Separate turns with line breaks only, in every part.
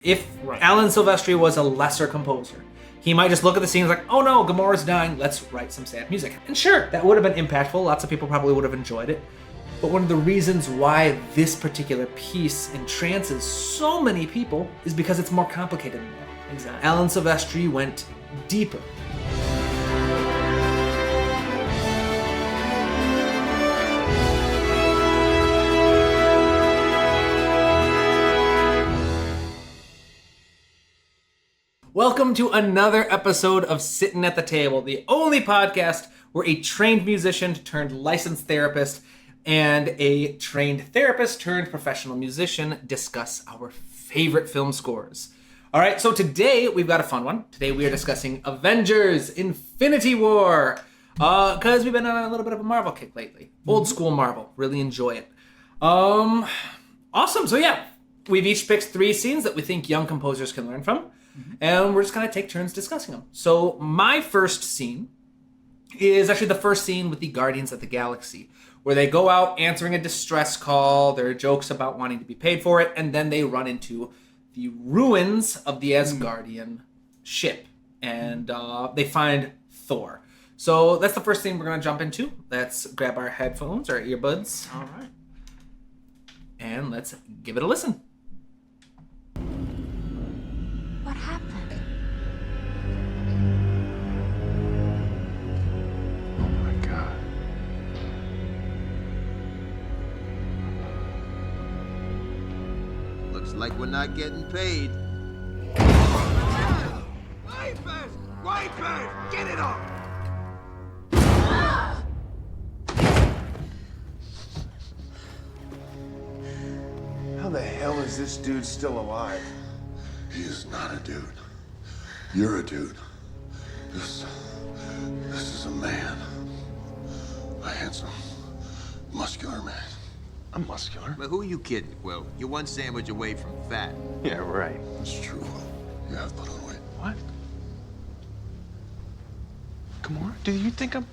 If Alan Silvestri was a lesser composer, he might just look at the scene and like, oh no, Gamora's dying, let's write some sad music. And sure, that would have been impactful. Lots of people probably would have enjoyed it. But one of the reasons why this particular piece entrances so many people is because it's more complicated than that.
Exactly.
Alan Silvestri went deeper. Welcome to another episode of Sittin' at the Table, the only podcast where a trained musician turned licensed therapist and a trained therapist turned professional musician discuss our favorite film scores. All right, so today we've got a fun one. Today we are discussing Avengers: Infinity War, because we've been on a little bit of a Marvel kick lately. Old school Marvel, really enjoy it. Awesome. So yeah, we've each picked 3 scenes that we think young composers can learn from. And we're just going to take turns discussing them. So my first scene is actually the first scene with the Guardians of the Galaxy, where they go out answering a distress call. There are jokes about wanting to be paid for it, and then they run into the ruins of the Asgardian ship, and they find Thor. So that's the first scene we're going to jump into. Let's grab our headphones, our earbuds.
All right.
And let's give it a listen.
What happened?
Oh my God.
Looks like we're not getting paid. Wipers! Wipers! Get it off!
How the hell is this dude still alive?
He is not a dude. You're a dude. This is a man. A handsome, muscular man.
I'm muscular.
But who are you kidding, Will? You're one sandwich away from fat.
Yeah, right.
It's true. You have put on weight.
What? Gamora? Do you think I'm...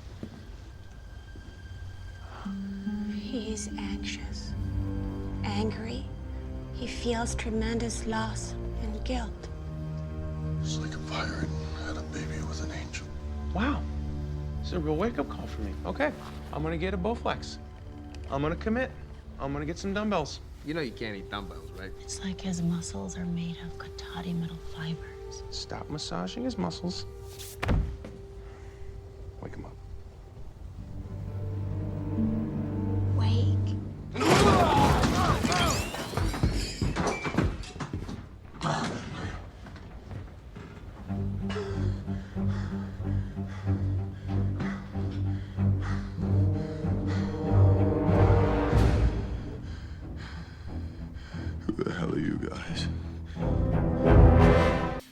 He's anxious, angry. He feels tremendous loss and guilt.
It's like if I had a baby with an angel.
Wow. It's a real wake-up call for me. Okay. I'm gonna get a Bowflex. I'm gonna commit. I'm gonna get some dumbbells.
You know you can't eat dumbbells, right?
It's like his muscles are made of Katati metal fibers.
Stop massaging his muscles. Wake him up.
Wake.
Who the hell are you guys?
All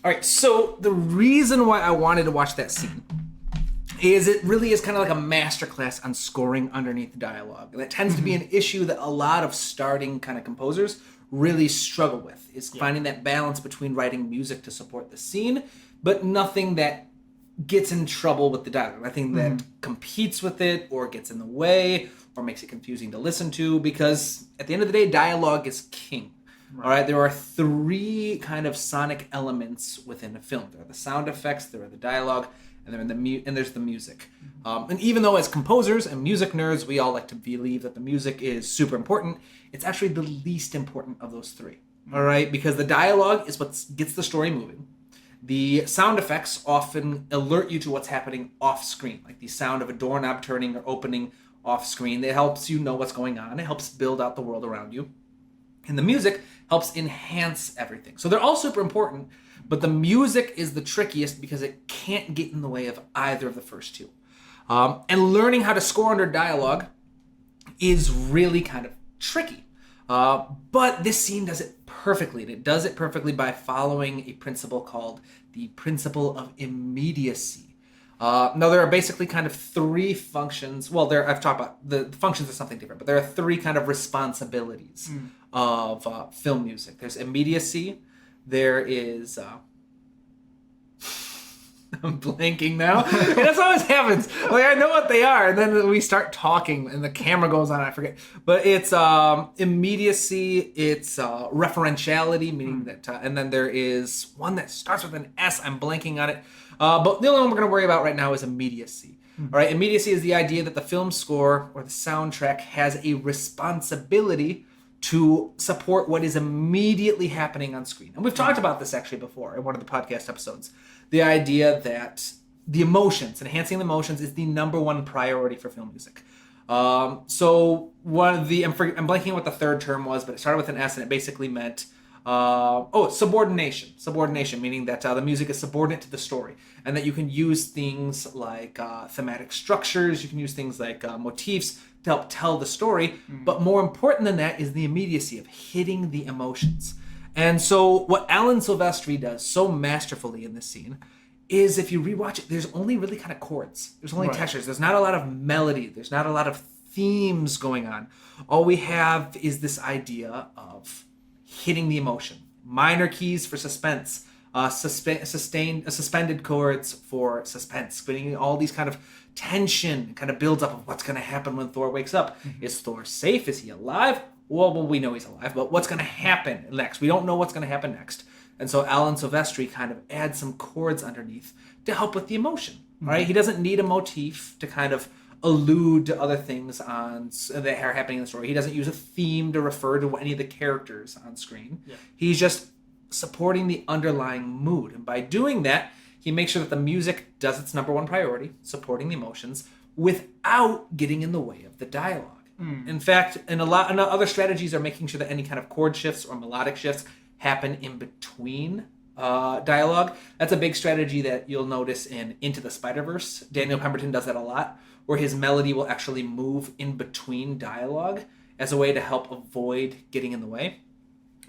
right, so the reason why I wanted to watch that scene is it really is kind of like a masterclass on scoring underneath the dialogue. And that tends to be an issue that a lot of starting kind of composers really struggle with, is finding that balance between writing music to support the scene, but nothing that gets in trouble with the dialogue. Nothing that competes with it or gets in the way or makes it confusing to listen to, because at the end of the day, dialogue is king. All right, there are 3 kind of sonic elements within a film. There are the sound effects, there are the dialogue, and there's the music. And even though as composers and music nerds, we all like to believe that the music is super important, it's actually the least important of those 3. All right, because the dialogue is what gets the story moving. The sound effects often alert you to what's happening off screen, like the sound of a doorknob turning or opening off screen. It helps you know what's going on. It helps build out the world around you. And the music helps enhance everything. So they're all super important, but the music is the trickiest because it can't get in the way of either of the first 2. And learning how to score under dialogue is really kind of tricky. But this scene does it perfectly. And it does it perfectly by following a principle called the principle of immediacy. Now, there are basically kind of 3 functions. Well, I've talked about the functions are something different, but there are 3 kind of responsibilities of film music. There's immediacy. There is I'm blanking now. This always happens. Like, I know what they are, and then we start talking, and the camera goes on. I forget. But it's immediacy. It's referentiality, meaning that, and then there is one that starts with an S. I'm blanking on it. But the only one we're going to worry about right now is immediacy. All right, immediacy is the idea that the film score or the soundtrack has a responsibility to support what is immediately happening on screen. And we've talked about this actually before in one of the podcast episodes. The idea that the emotions, enhancing the emotions, is the number one priority for film music. So one of the, I'm blanking on what the third term was, but it started with an S and it basically meant subordination. Subordination, meaning that the music is subordinate to the story, and that you can use things like thematic structures, you can use things like motifs to help tell the story. But more important than that is the immediacy of hitting the emotions. And so what Alan Silvestri does so masterfully in this scene is, if you rewatch it, there's only really kind of chords. There's only textures. There's not a lot of melody. There's not a lot of themes going on. All we have is this idea of hitting the emotion. Minor keys for suspense, suspended chords for suspense, putting all these kind of tension, kind of builds up of what's going to happen when Thor wakes up. Is Thor safe? Is he alive? Well, we know he's alive, but what's going to happen next? We don't know what's going to happen next. And so Alan Silvestri kind of adds some chords underneath to help with the emotion. Right? He doesn't need a motif to kind of allude to other things that are happening in the story. He doesn't use a theme to refer to any of the characters on screen. Yeah. He's just supporting the underlying mood. And by doing that, he makes sure that the music does its number one priority, supporting the emotions, without getting in the way of the dialogue. In fact, and other strategies are making sure that any kind of chord shifts or melodic shifts happen in between dialogue. That's a big strategy that you'll notice in Into the Spider-Verse. Daniel Pemberton does that a lot, where his melody will actually move in between dialogue as a way to help avoid getting in the way.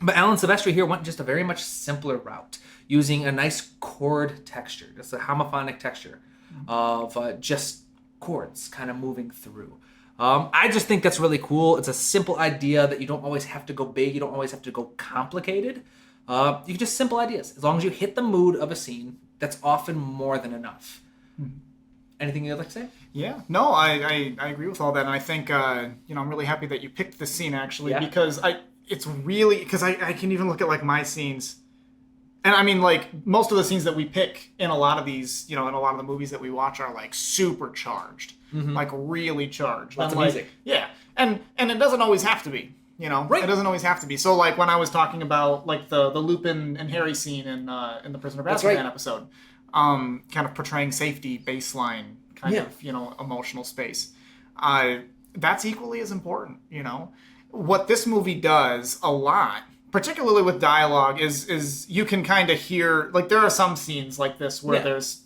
But Alan Silvestri here went just a very much simpler route, using a nice chord texture, just a homophonic texture of just chords kind of moving through. I just think that's really cool. It's a simple idea that you don't always have to go big. You don't always have to go complicated. You can just simple ideas. As long as you hit the mood of a scene, that's often more than enough. Anything you'd like to say?
Yeah, no, I agree with all that, and I think I'm really happy that you picked this scene actually, because I can even look at like my scenes, and I mean like most of the scenes that we pick in a lot of these, in a lot of the movies that we watch are like supercharged, like really charged.
Lots of
like,
music.
Yeah, and it doesn't always have to be. Right. It doesn't always have to be. So like when I was talking about like the Lupin and Harry scene in the Prisoner of Azkaban episode. Kind of portraying safety, baseline, kind of, emotional space. That's equally as important, What this movie does a lot, particularly with dialogue, is you can kind of hear, like there are some scenes like this where there's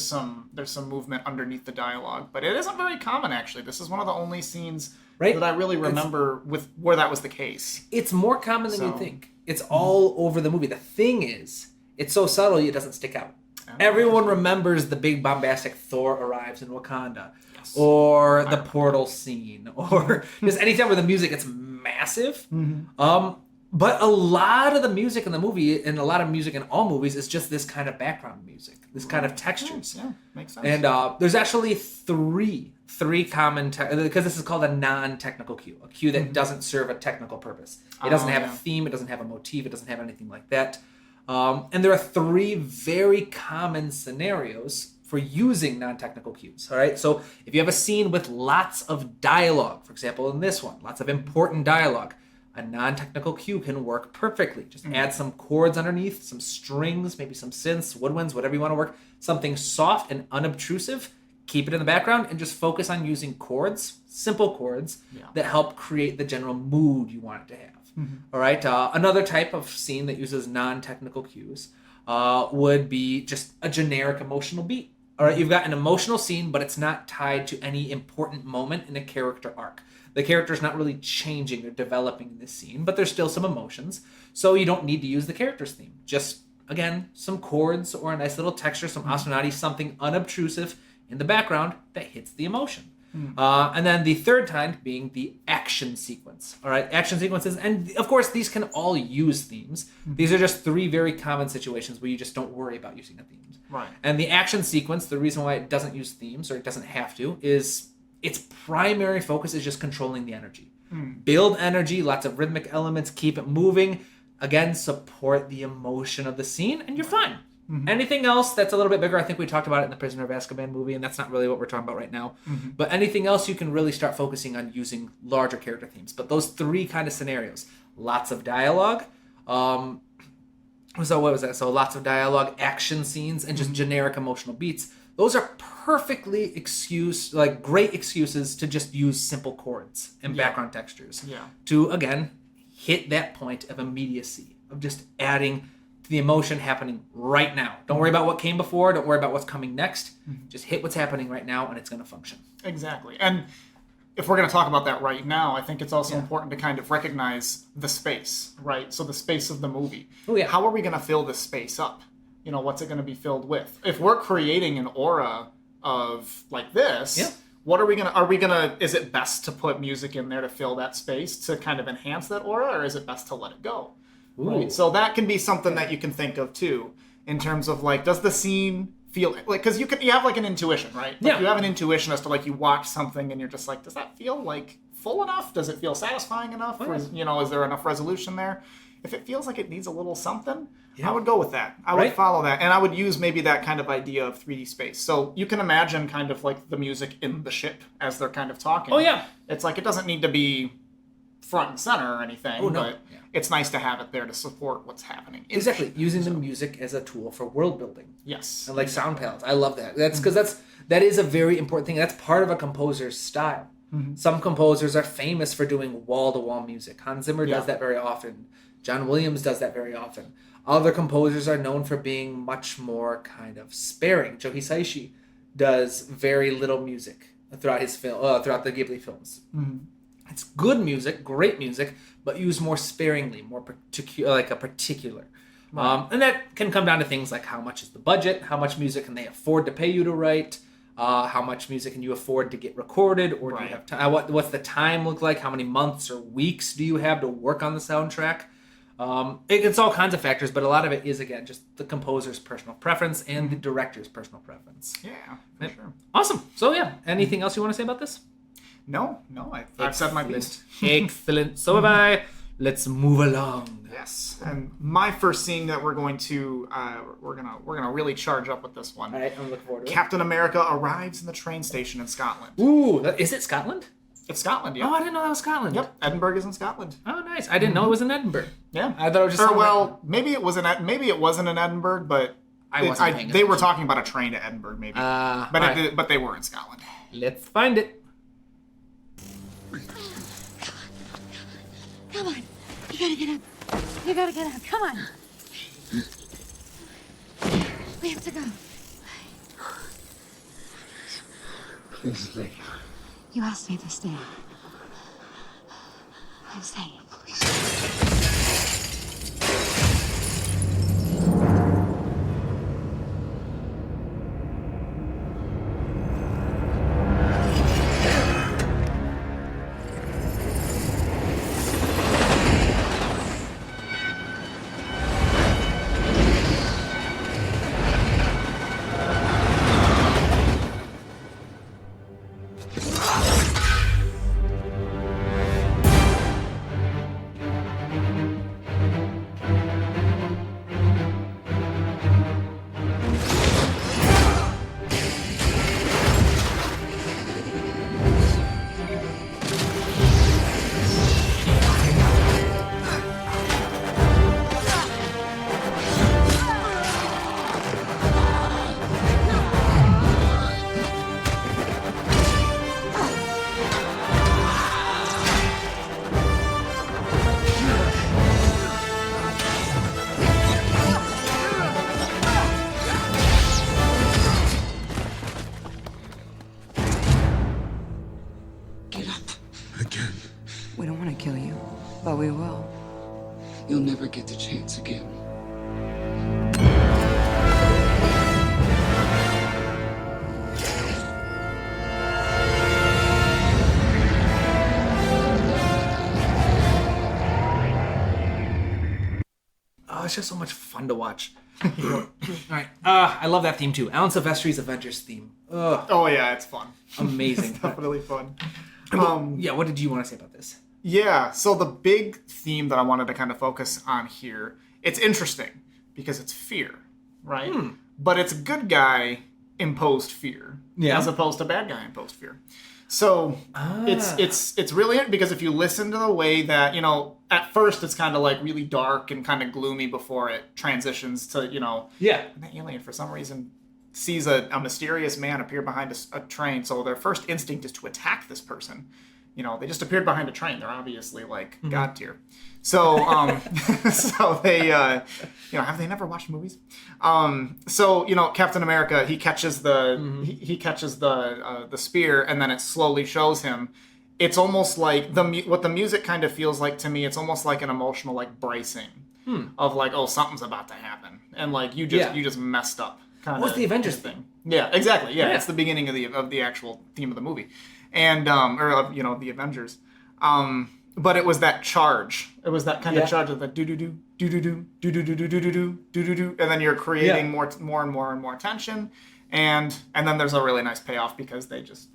some movement underneath the dialogue, but it isn't very common actually. This is one of the only scenes that I really remember where that was the case.
It's more common than you think. It's all over the movie. The thing is, it's so subtle it doesn't stick out. Everyone remembers the big bombastic Thor arrives in Wakanda, or the portal scene, or just anytime where the music gets massive. But a lot of the music in the movie, and a lot of music in all movies, is just this kind of background music, this kind of textures.
Yeah, makes sense.
And there's actually three common, because this is called a non-technical cue, a cue that doesn't serve a technical purpose. It doesn't have a theme, it doesn't have a motif, it doesn't have anything like that. And there are three very common scenarios for using non-technical cues. All right, so if you have a scene with lots of dialogue, for example, in this one, lots of important dialogue, a non-technical cue can work perfectly. Just add some chords underneath, some strings, maybe some synths, woodwinds, whatever you want to work. Something soft and unobtrusive. Keep it in the background and just focus on using chords, simple chords, that help create the general mood you want it to have. All right. Another type of scene that uses non-technical cues would be just a generic emotional beat. All right. You've got an emotional scene, but it's not tied to any important moment in a character arc. The character's not really changing or developing in this scene, but there's still some emotions. So you don't need to use the character's theme. Just, again, some chords or a nice little texture, some ostinati, something unobtrusive in the background that hits the emotion. And then the third kind being the action sequence. All right, action sequences. And of course, these can all use themes. These are just 3 very common situations where you just don't worry about using a theme.
Right.
And the action sequence, the reason why it doesn't use themes, or it doesn't have to, is its primary focus is just controlling the energy. Build energy, lots of rhythmic elements, keep it moving. Again, support the emotion of the scene, and you're fine. Anything else that's a little bit bigger, I think we talked about it in the Prisoner of Azkaban movie, and that's not really what we're talking about right now. But anything else, you can really start focusing on using larger character themes. But those 3 kind of scenarios, lots of dialogue, so what was that? So lots of dialogue, action scenes, and just generic emotional beats. Those are perfectly great excuses to just use simple chords and background textures. To, again, hit that point of immediacy, of just adding to the emotion happening right now. Don't worry about what came before. Don't worry about what's coming next. Just hit what's happening right now, and it's going to function.
Exactly. And if we're going to talk about that right now, I think it's also important to kind of recognize the space, right? So the space of the movie. Oh, yeah. How are we going to fill this space up? You know, what's it going to be filled with? If we're creating an aura of like this, what are we going to, is it best to put music in there to fill that space to kind of enhance that aura, or is it best to let it go? Right? So that can be something that you can think of too, in terms of like, does the scene feel like, because you have like an intuition, right? Like you have an intuition as to like, you watch something and you're just like, does that feel like full enough? Does it feel satisfying enough? Or is there enough resolution there? If it feels like it needs a little something, I would go with that. I would follow that. And I would use maybe that kind of idea of 3D space. So you can imagine kind of like the music in the ship as they're kind of talking. Oh, yeah. It's like, it doesn't need to be front and center or anything, but it's nice to have it there to support what's happening.
Exactly. Using the music as a tool for world building.
Yes.
And like sound palettes. I love that. That's because that is a very important thing. That's part of a composer's style. Some composers are famous for doing wall-to-wall music. Hans Zimmer does that very often. John Williams does that very often. Other composers are known for being much more kind of sparing. Joe Hisaishi does very little music throughout his film, throughout the Ghibli films. It's good music, great music, but used more sparingly, more particular. And that can come down to things like how much is the budget, how much music can they afford to pay you to write, how much music can you afford to get recorded, or do you have time? What's the time look like? How many months or weeks do you have to work on the soundtrack? It's all kinds of factors, but a lot of it is, again, just the composer's personal preference and the director's personal preference.
Yeah, for sure.
Awesome. So yeah, anything else you want to say about this?
No, I've said my piece.
Excellent. So have I. Let's move along.
Yes, and my first scene that we're going to we're gonna really charge up with this one.
All right, I'm looking forward to it.
Captain America arrives in the train station in Scotland.
Ooh, is it Scotland?
It's Scotland, yeah.
Oh, I didn't know that was Scotland.
Yep, Edinburgh is in Scotland.
Oh, nice. I didn't know it was in Edinburgh.
Yeah,
I thought it was just.
Maybe it wasn't in Edinburgh, but they were talking about a train to Edinburgh, maybe. But they were in Scotland.
Let's find it.
Come on. You gotta get up. You gotta get up. Come on. We have to go.
Please stay.
You asked me to stay. I'm staying.
it's just so much fun to watch. All right, I love that theme too. Alan Silvestri's Avengers theme. Ugh,
Oh yeah, it's fun.
amazing.
It's definitely fun.
Yeah, what did you want to say about this?
Yeah, so the big theme that I wanted to kind of focus on here, it's interesting because it's fear, right? But it's good guy imposed fear as opposed to bad guy imposed fear. So it's really because if you listen to the way that, at first it's kind of like really dark and kind of gloomy before it transitions to,
Yeah.
the alien for some reason sees a mysterious man appear behind a train. So their first instinct is to attack this person. They just appeared behind a train. They're obviously like God tier. So, so they, have they never watched movies? So, Captain America, he catches the, he catches the spear, and then it slowly shows him. It's almost like what the music kind of feels like to me. It's almost like an emotional like bracing of like, oh, something's about to happen, and like you just messed up.
What's the Avengers thing?
Yeah, exactly. Yeah, it's the beginning of the actual theme of the movie, and the Avengers. But it was that charge. It was that kind of charge of the do do do do do do do do do do do do do do, and then you're creating more and more tension, and then there's a really nice payoff because they just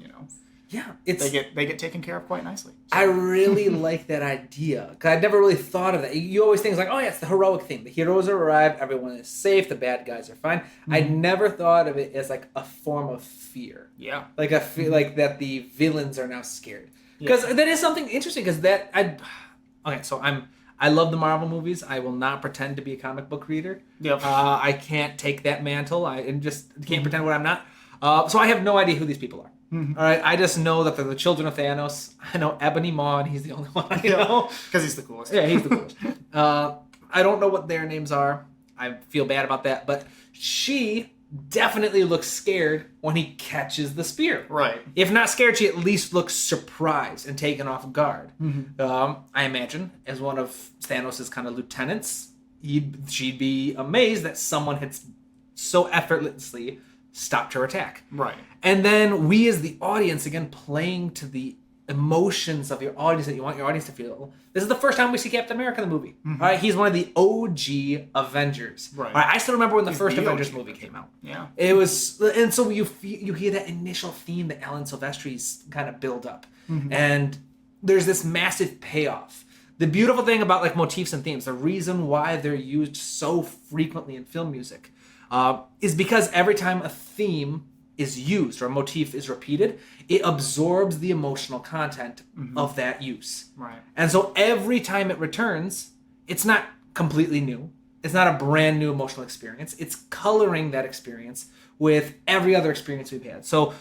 they get taken care of quite nicely. So.
I really like that idea because I'd never really thought of that. You always think like, oh yeah, it's the heroic thing. The heroes arrive, everyone is safe, the bad guys are fine. I never thought of it as like a form of fear.
Yeah,
like I feel like that the villains are now scared because that is something interesting. Because I love the Marvel movies. I will not pretend to be a comic book reader.
Yep.
I can't take that mantle. I just can't pretend what I'm not. So I have no idea who these people are. All right, I just know that they're the children of Thanos. I know Ebony Maw, and he's the only one I know.
Because he's the coolest.
Yeah, he's the coolest. I don't know what their names are. I feel bad about that. But she definitely looks scared when he catches the spear.
Right.
If not scared, she at least looks surprised and taken off guard. I imagine, as one of Thanos' kind of lieutenants, she'd be amazed that someone had so effortlessly stopped her attack.
Right.
And then we as the audience, again, playing to the emotions of your audience that you want your audience to feel. This is the first time we see Captain America in the movie. All right, he's one of the OG Avengers.
Right.
All right, I still remember when the first Avengers movie came out.
Yeah.
It was, and so you hear that initial theme that Alan Silvestri's kind of build up. And there's this massive payoff. The beautiful thing about like motifs and themes, the reason why they're used so frequently in film music is because every time a theme is used or a motif is repeated, it absorbs the emotional content of that use.
Right.
And so every time it returns, it's not completely new. It's not a brand new emotional experience. It's coloring that experience with every other experience we've had. So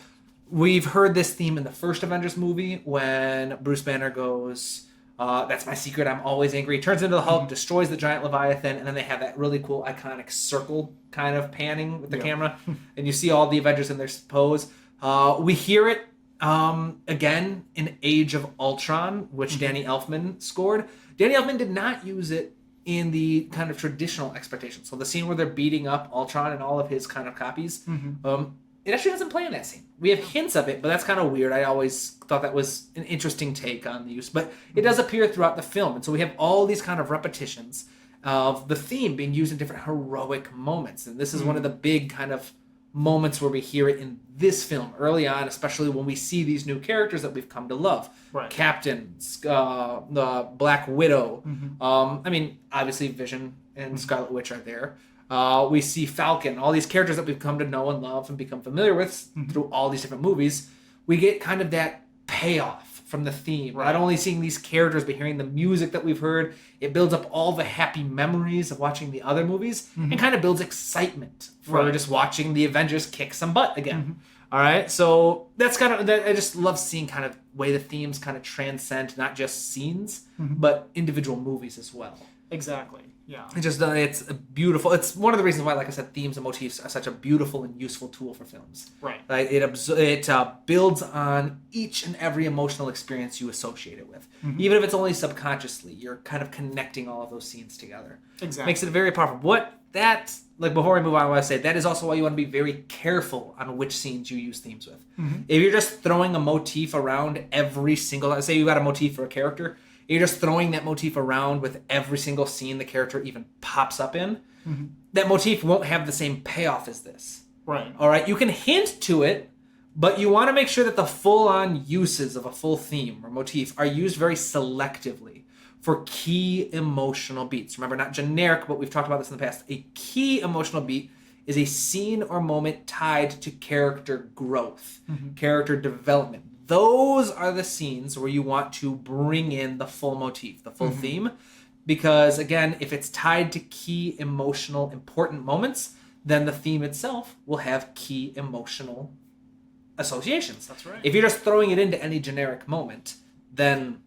we've heard this theme in the first Avengers movie when Bruce Banner goes, that's my secret, I'm always angry. He turns into the Hulk, destroys the giant Leviathan, and then they have that really cool, iconic circle kind of panning with the camera. And you see all the Avengers in their pose. We hear it again in Age of Ultron, which Danny Elfman scored. Danny Elfman did not use it in the kind of traditional expectation. So the scene where they're beating up Ultron and all of his kind of copies, it actually doesn't play in that scene. We have hints of it, but that's kind of weird. I always thought that was an interesting take on the use. But it does appear throughout the film. And so we have all these kind of repetitions of the theme being used in different heroic moments. And this is one of the big kind of moments where we hear it in this film early on, especially when we see these new characters that we've come to love.
Right.
Captain, the Black Widow. I mean, obviously Vision and Scarlet Witch are there. We see Falcon, all these characters that we've come to know and love and become familiar with through all these different movies. We get kind of that payoff from the theme. Right. Not only seeing these characters, but hearing the music that we've heard. It builds up all the happy memories of watching the other movies and kind of builds excitement for just watching the Avengers kick some butt again. All right, so that's kind of, I just love seeing kind of way the themes kind of transcend not just scenes, but individual movies as well.
Exactly. Yeah.
It's a beautiful. It's one of the reasons why, like I said, themes and motifs are such a beautiful and useful tool for films.
Right.
Like it builds on each and every emotional experience you associate it with, even if it's only subconsciously. You're kind of connecting all of those scenes together.
Exactly.
Makes it very powerful. Before we move on, I want to say that is also why you want to be very careful on which scenes you use themes with. If you're just throwing a motif around every single, say you got a motif for a character. you're just throwing that motif around with every single scene the character even pops up in, that motif won't have the same payoff as this.
Right.
All right, you can hint to it, but you want to make sure that the full-on uses of a full theme or motif are used very selectively for key emotional beats. Remember, not generic, but we've talked about this in the past. A key emotional beat is a scene or moment tied to character growth, character development. Those are the scenes where you want to bring in the full motif, the full theme, because again, if it's tied to key emotional important moments, then the theme itself will have key emotional associations.
That's right.
If you're just throwing it into any generic moment, then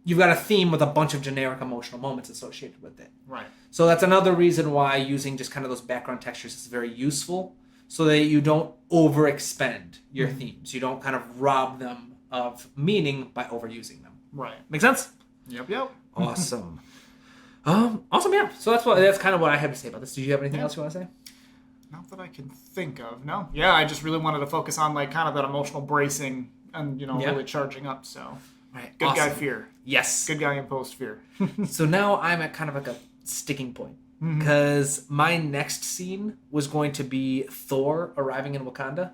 you've got a theme with a bunch of generic emotional moments associated with it.
Right.
So that's another reason why using just kind of those background textures is very useful, so that you don't overexpend your themes. You don't kind of rob them of meaning by overusing them.
Right.
Make sense?
Yep.
Awesome. Awesome, yeah. So that's kind of what I have to say about this. Do you have anything else you want to say?
Not that I can think of. No. Yeah, I just really wanted to focus on like kind of that emotional bracing and really charging up. So
Right.
good guy
Awesome.
fear.
Yes.
Good guy imposed fear.
So now I'm at kind of like a sticking point. Because my next scene was going to be Thor arriving in Wakanda.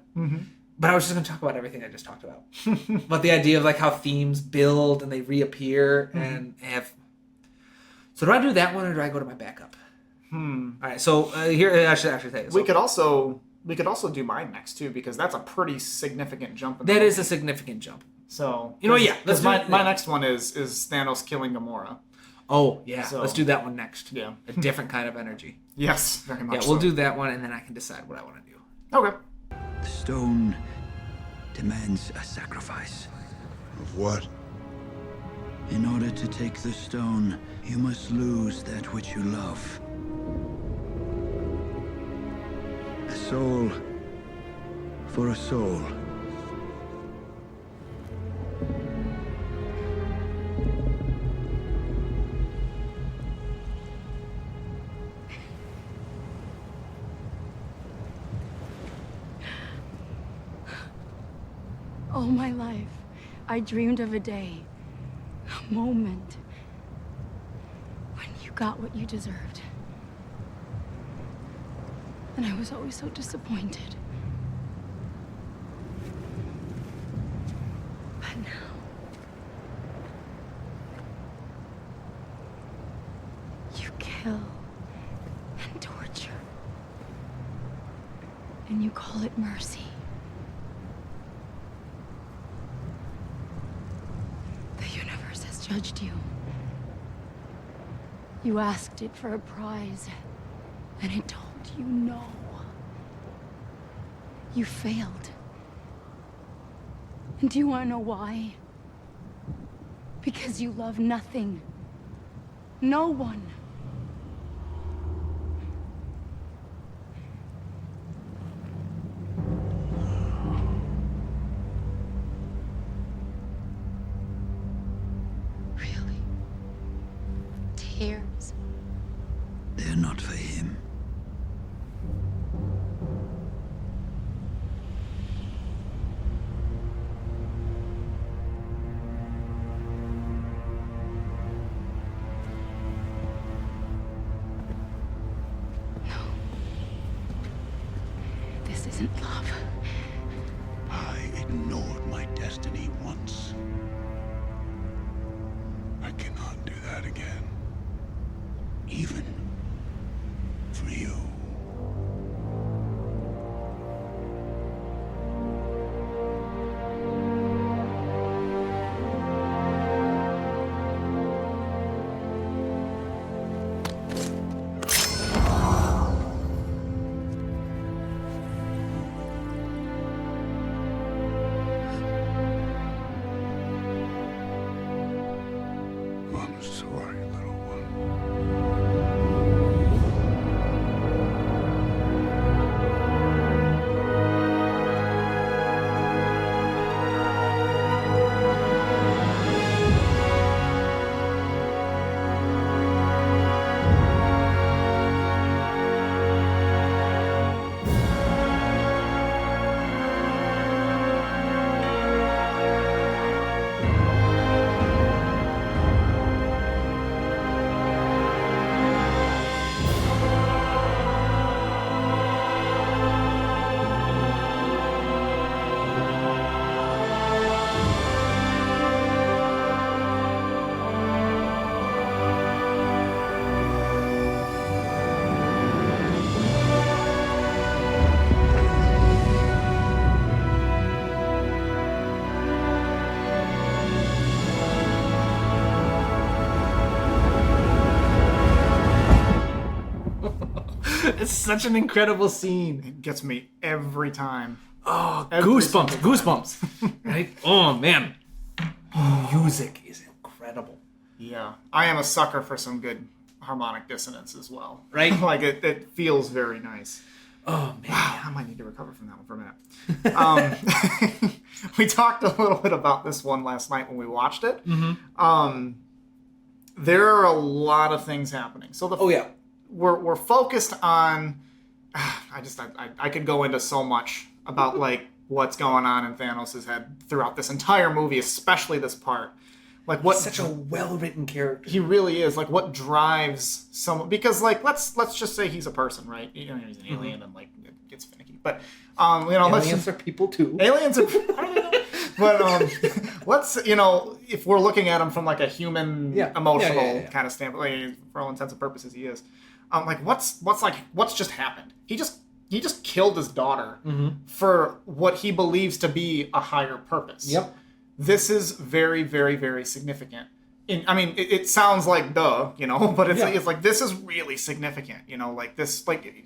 But I was just going to talk about everything I just talked about. But the idea of like how themes build and they reappear and have... So do I do that one or do I go to my backup? All right, so here I should actually say this.
We could also do mine next too, because that's a pretty significant jump.
That is a significant jump.
So
yeah.
Because my next one is Thanos killing Gamora.
Oh, yeah.
So-
Let's do that one next.
Yeah.
A different kind of energy.
Yes, very much.
Yeah, we'll
so.
do that one and then I can decide what I want to do.
Okay.
The stone demands a sacrifice.
Of what?
In order to take the stone, you must lose that which you love. A soul for a soul.
All my life, I dreamed of a day, a moment, when you got what you deserved. And I was always so disappointed. But now, you kill and torture. And you call it mercy. The universe has judged you. You asked it for a prize, and it told you no. You failed. And do you want to know why? Because you love nothing. No one. Really? Tears?
They're not for him.
This isn't love.
I ignored my destiny once. I cannot do that again. Even for you. I'm sorry, little one.
It's such an incredible scene.
It gets me every time.
Oh,
Every
goosebumps. Right? Oh, man. Music is incredible.
Yeah. I am a sucker for some good harmonic dissonance as well.
Right?
Like, it feels very nice.
Oh, man.
Wow, I might need to recover from that one for a minute. We talked a little bit about this one last night when we watched it.
Mm-hmm.
There are a lot of things happening. So we're focused on. I could go into so much about like what's going on in Thanos' head throughout this entire movie, especially this part. Like what?
He's such a well-written character.
He really is. Like what drives someone? Because like let's just say he's a person, right? You know, he's an alien and like it gets finicky. But
aliens are people too.
Aliens are. I don't know. But let's if we're looking at him from like a human emotional kind of standpoint, like, for all intents and purposes, he is. Like what's just happened? He just killed his daughter for what he believes to be a higher purpose.
Yep.
This is very, very, very significant. It sounds like duh, but it's like this is really significant. Like this, like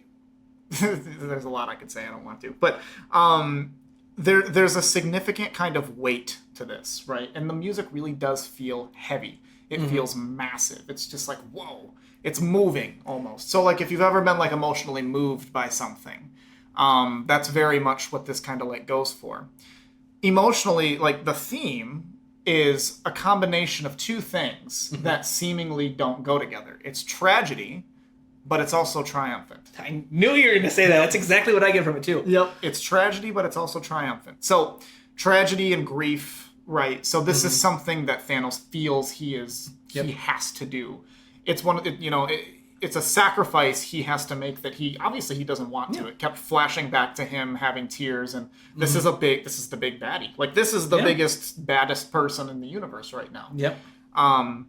there's a lot I could say. I don't want to, but there's a significant kind of weight to this, right? And the music really does feel heavy. It feels massive. It's just like whoa. It's moving almost. So like if you've ever been like emotionally moved by something, that's very much what this kind of like goes for. Emotionally, like the theme is a combination of two things that seemingly don't go together. It's tragedy, but it's also triumphant.
I knew you were going to say that. That's exactly what I get from it too.
Yep. It's tragedy, but it's also triumphant. So tragedy and grief, right? So this is something that Thanos feels he has to do. It's it's a sacrifice he has to make that he doesn't want to. It kept flashing back to him having tears, and this is the big baddie. Like this is the biggest, baddest person in the universe right now.
Yep.
And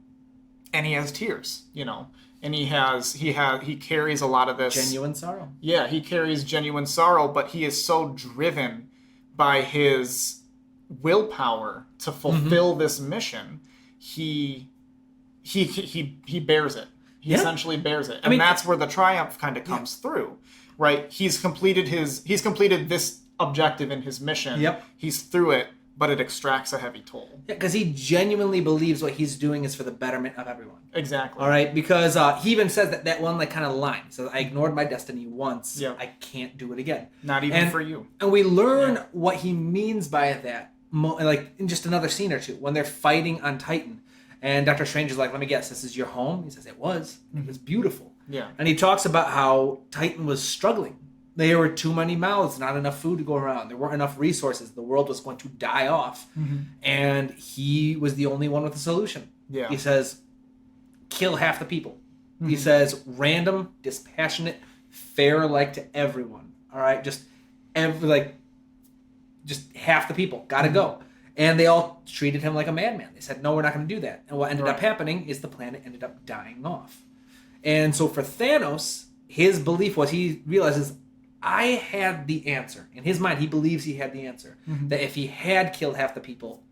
he has tears, and he carries a lot of this
genuine sorrow.
Yeah, he carries genuine sorrow, but he is so driven by his willpower to fulfill this mission. He bears it. He essentially bears it. And that's where the triumph kind of comes through, right? He's completed this objective in his mission.
Yep.
He's through it, but it extracts a heavy toll.
Yeah, because he genuinely believes what he's doing is for the betterment of everyone.
Exactly.
All right, because he even says that one like kind of line. So I ignored my destiny once.
Yep.
I can't do it again.
Not even for you.
And we learn what he means by that, like in just another scene or two when they're fighting on Titan. And Dr. Strange is like, let me guess, this is your home? He says, it was. It was beautiful.
Yeah.
And he talks about how Titan was struggling. There were too many mouths, not enough food to go around. There weren't enough resources. The world was going to die off. And he was the only one with a solution.
Yeah.
He says, kill half the people. He says, random, dispassionate, fair like to everyone. All right? Just half the people. Gotta go. And they all treated him like a madman. They said, no, we're not going to do that. And what ended up happening is the planet ended up dying off. And so for Thanos, his belief was he realizes, I had the answer. In his mind, he believes he had the answer. That if he had killed half the people,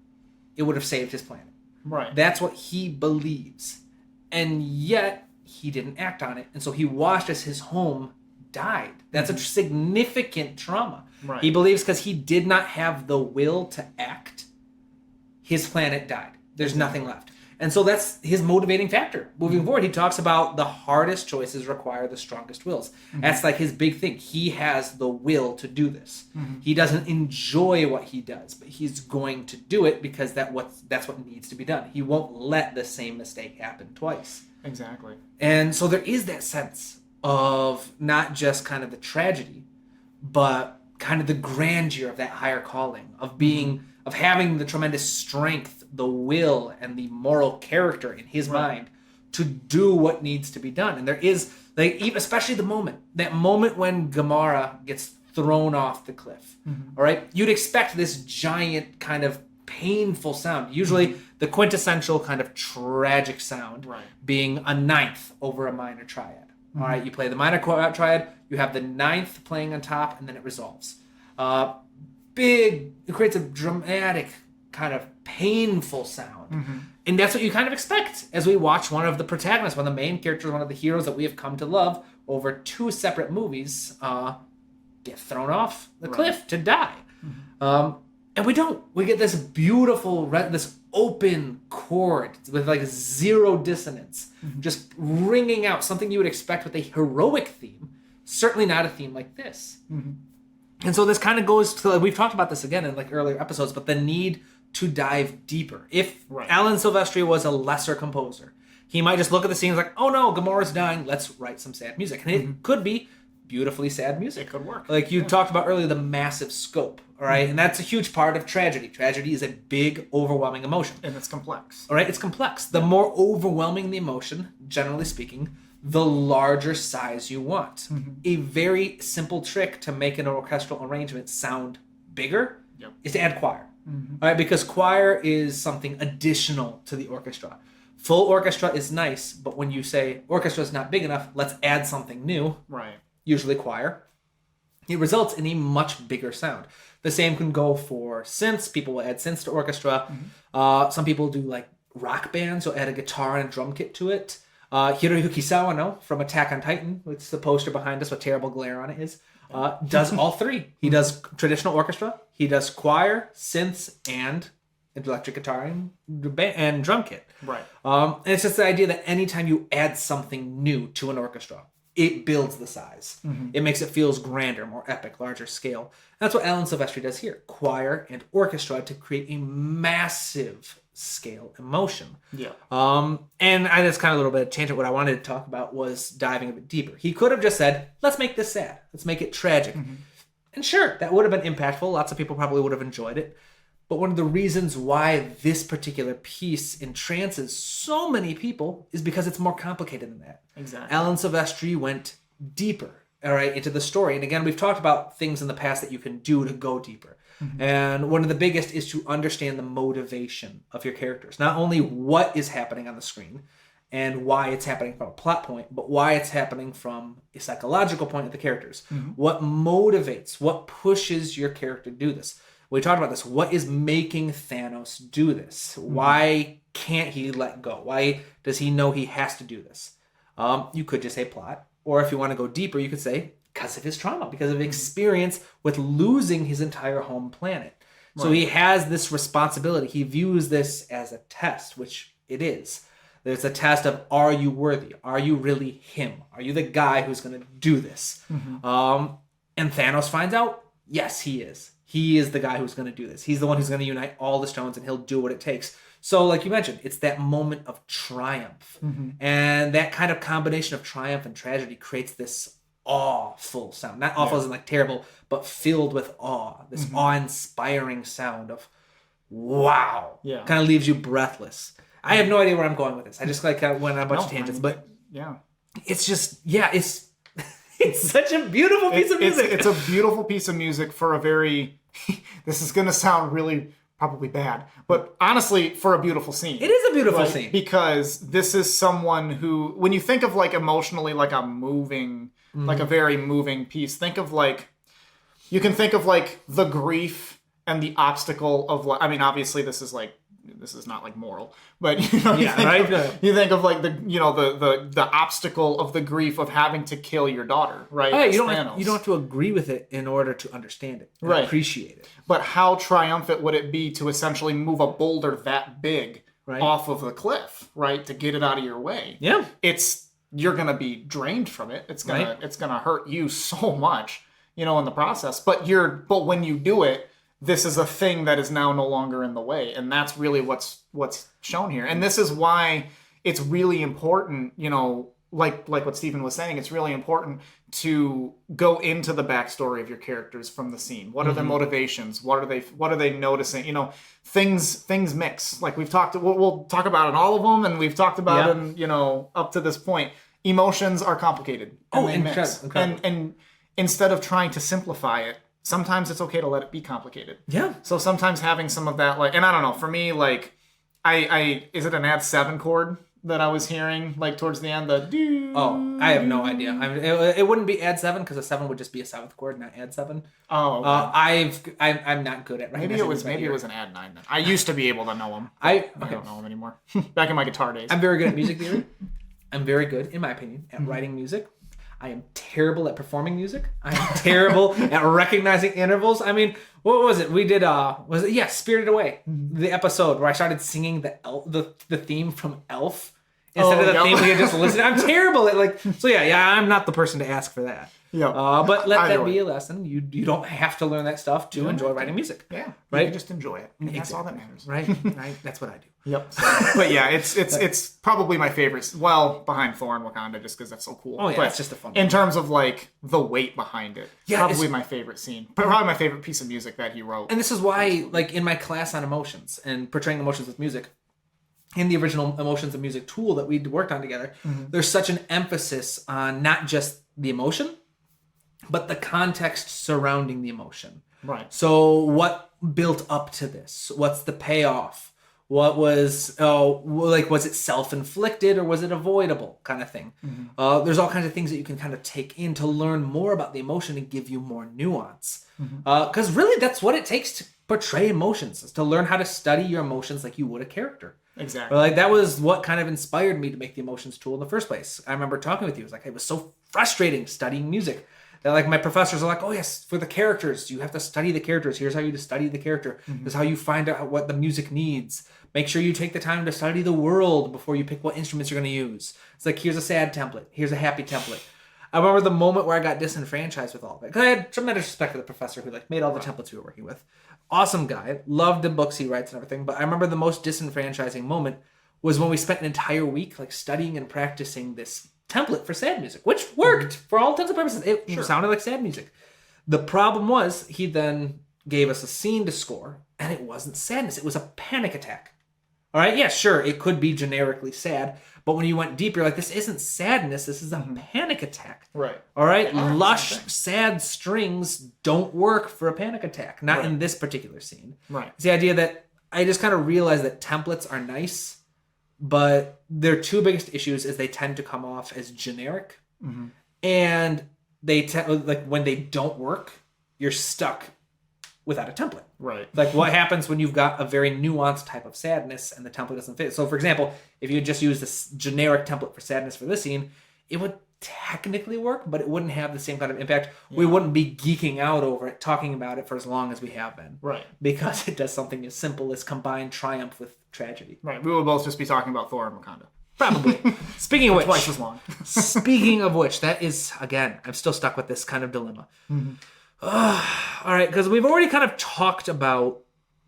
it would have saved his planet.
Right.
That's what he believes. And yet, he didn't act on it. And so he watched as his home died. That's a significant trauma.
Right.
He believes because he did not have the will to act, his planet died. There's nothing left. And so that's his motivating factor. Moving forward, he talks about the hardest choices require the strongest wills. That's like his big thing. He has the will to do this. He doesn't enjoy what he does, but he's going to do it because that's what needs to be done. He won't let the same mistake happen twice.
Exactly.
And so there is that sense of not just kind of the tragedy, but kind of the grandeur of that higher calling, of being, of having the tremendous strength, the will, and the moral character in his mind to do what needs to be done. And there is, like, especially that moment when Gamora gets thrown off the cliff. All right, you'd expect this giant kind of painful sound. Usually, the quintessential kind of tragic sound being a ninth over a minor triad. All right, you play the minor triad, you have the ninth playing on top, and then it resolves. It creates a dramatic, kind of painful sound. And that's what you kind of expect as we watch one of the protagonists, one of the main characters, one of the heroes that we have come to love, over 2 separate movies, get thrown off the cliff to die. And we don't. We get this beautiful, this open chord with like 0 dissonance, just ringing out something you would expect with a heroic theme. Certainly not a theme like this. And so this kind of goes to, we've talked about this again in like earlier episodes, but the need to dive deeper. If Alan Silvestri was a lesser composer, he might just look at the scene and like, oh no, Gamora's dying, let's write some sad music. And it could be beautifully sad music.
It could work.
Like you talked about earlier, the massive scope, all right? And that's a huge part of tragedy. Tragedy is a big, overwhelming emotion.
And it's complex.
All right, it's complex. The more overwhelming the emotion, generally speaking, the larger size you want. A very simple trick to make an orchestral arrangement sound bigger is to add choir. All right, because choir is something additional to the orchestra. Full orchestra is nice, but when you say orchestra is not big enough, let's add something new.
Right.
Usually choir. It results in a much bigger sound. The same can go for synths. People will add synths to orchestra. Some people do like rock bands, so add a guitar and a drum kit to it. Hiroyuki Sawano from Attack on Titan, which is the poster behind us, what terrible glare on it is, does all 3. He does traditional orchestra, he does choir, synths, and electric guitar and drum kit.
Right.
And it's just the idea that anytime you add something new to an orchestra, it builds the size. It makes it feels grander, more epic, larger scale. And that's what Alan Silvestri does here. Choir and orchestra to create a massive scale emotion. And I just kind of a little bit of tangent. What I wanted to talk about was diving a bit deeper. He could have just said, let's make this sad. Let's make it tragic. And sure, that would have been impactful. Lots of people probably would have enjoyed it. But one of the reasons why this particular piece entrances so many people is because it's more complicated than that.
Exactly.
Alan Silvestri went deeper, all right, into the story. And again, we've talked about things in the past that you can do to go deeper. And one of the biggest is to understand the motivation of your characters. Not only what is happening on the screen and why it's happening from a plot point, but why it's happening from a psychological point of the characters. What motivates, what pushes your character to do this? We talked about this. What is making Thanos do this? Why can't he let go? Why does he know he has to do this? You could just say plot. Or if you want to go deeper, you could say because of his trauma, because of experience with losing his entire home planet. So he has this responsibility. He views this as a test, which it is. There's a test of, are you worthy? Are you really him? Are you the guy who's going to do this? And Thanos finds out, yes, he is. He is the guy who's going to do this. He's the one who's going to unite all the stones, and he'll do what it takes. So like you mentioned, it's that moment of triumph. And that kind of combination of triumph and tragedy creates this awful sound. Not awful as in like terrible, but filled with awe. This awe-inspiring sound of wow. Kind of leaves you breathless. I have no idea where I'm going with this. I just like went on a bunch of tangents, but it's just, it's such a beautiful piece of music.
It's a beautiful piece of music for a very, this is going to sound really probably bad, but honestly, for a beautiful scene.
It is a beautiful scene.
Because this is someone who, when you think of like emotionally like a moving, like a very moving piece, think of like, you can think of like the grief and the obstacle of like, I mean, obviously this is not like moral, but you know, you think of like the obstacle of the grief of having to kill your daughter, right?
Oh, yeah, you don't have to agree with it in order to understand it, and appreciate it.
But how triumphant would it be to essentially move a boulder that big off of the cliff, right, to get it out of your way?
Yeah,
you're gonna be drained from it. It's gonna hurt you so much, in the process. But when you do it, this is a thing that is now no longer in the way. And that's really what's shown here. And this is why it's really important, like what Stephen was saying, it's really important to go into the backstory of your characters from the scene. What are their motivations? What are they noticing? Things mix. Like we'll talk about in all of them, and we've talked about in, up to this point. Emotions are complicated. And they mix. And instead of trying to simplify it, sometimes it's okay to let it be complicated.
Yeah.
So sometimes having some of that, like, and I don't know, for me, like, is it an add 7 chord that I was hearing, like, towards the end?
Oh, I have no idea. It wouldn't be add 7 because a 7 would just be a 7th chord, not add 7.
Oh. Okay.
I'm not good at
maybe it was an add 9 then. I used to be able to know them. I don't know them anymore. Back in my guitar days.
I'm very good at music theory. I'm very good, in my opinion, at writing music. I am terrible at performing music. I am terrible at recognizing intervals. I mean, what was it? We did Spirited Away, the episode where I started singing the theme from Elf instead of the theme we had just listened. I'm terrible at I'm not the person to ask for that.
Yeah.
But let that be a lesson. You don't have to learn that stuff to enjoy writing music.
Yeah.
Right?
You can just enjoy it. And that's all that matters.
Right. That's what I do.
Yep. But yeah, it's probably my favorite. Well, behind Thor and Wakanda, just because that's so cool.
Oh yeah,
but
it's just a fun.
In terms of like the weight behind it,
yeah,
probably my favorite scene. Probably my favorite piece of music that he wrote.
And this is why, like in my class on emotions and portraying emotions with music, in the original Emotions of Music tool that we worked on together, there's such an emphasis on not just the emotion, but the context surrounding the emotion.
Right.
So what built up to this? What's the payoff? What was, was it self-inflicted or was it avoidable kind of thing? There's all kinds of things that you can kind of take in to learn more about the emotion and give you more nuance. Because really that's what it takes to portray emotions, is to learn how to study your emotions like you would a character.
Exactly.
Like that was what kind of inspired me to make the emotions tool in the first place. I remember talking with you. It was so frustrating studying music. That like my professors are like, oh yes, for the characters, you have to study the characters. Here's how you study the character. This is how you find out what the music needs. Make sure you take the time to study the world before you pick what instruments you're going to use. It's like, here's a sad template. Here's a happy template. I remember the moment where I got disenfranchised with all of it. Because I had tremendous respect for the professor who like made all the templates we were working with. Awesome guy. Loved the books he writes and everything. But I remember the most disenfranchising moment was when we spent an entire week like studying and practicing this template for sad music, which worked for all intents and purposes. It sounded like sad music. The problem was he then gave us a scene to score, and it wasn't sadness. It was a panic attack. All right, yeah, sure, it could be generically sad, but when you went deep, you're like, this isn't sadness. This is a panic attack.
Right.
All right, lush, sad strings don't work for a panic attack. Not in this particular scene.
Right.
It's the idea that I just kind of realized that templates are nice, but their two biggest issues is they tend to come off as generic, and they like when they don't work, you're stuck without a template.
Right.
Like what happens when you've got a very nuanced type of sadness and the template doesn't fit? So for example, if you just use this generic template for sadness for this scene, it would technically work, but it wouldn't have the same kind of impact. Yeah. We wouldn't be geeking out over it, talking about it for as long as we have been.
Right.
Because it does something as simple as combine triumph with tragedy.
Right. We would both just be talking about Thor and Wakanda.
Probably. Speaking of which.
Twice as long.
Speaking of which, that is, again, I'm still stuck with this kind of dilemma. All right, because we've already kind of talked about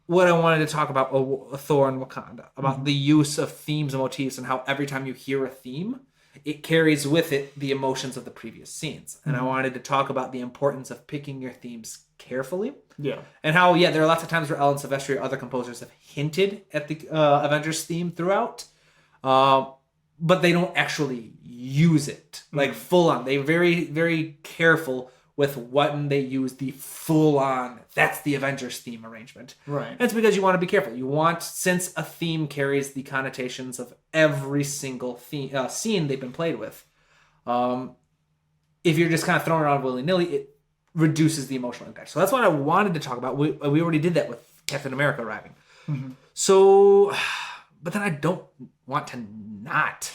what I wanted to talk about Thor and Wakanda, about the use of themes and motifs and how every time you hear a theme, it carries with it the emotions of the previous scenes. And I wanted to talk about the importance of picking your themes carefully. Yeah. And how, there are lots of times where Alan Silvestri or other composers have hinted at the Avengers theme throughout, but they don't actually use it, like full on. They're very, very careful with when they use the full-on, that's the Avengers theme arrangement. Right. And it's because you want to be careful. You want, since a theme carries the connotations of every single scene they've been played with, if you're just kind of throwing around willy-nilly, it reduces the emotional impact. So that's what I wanted to talk about. We already did that with Captain America arriving. So, but then I don't want to not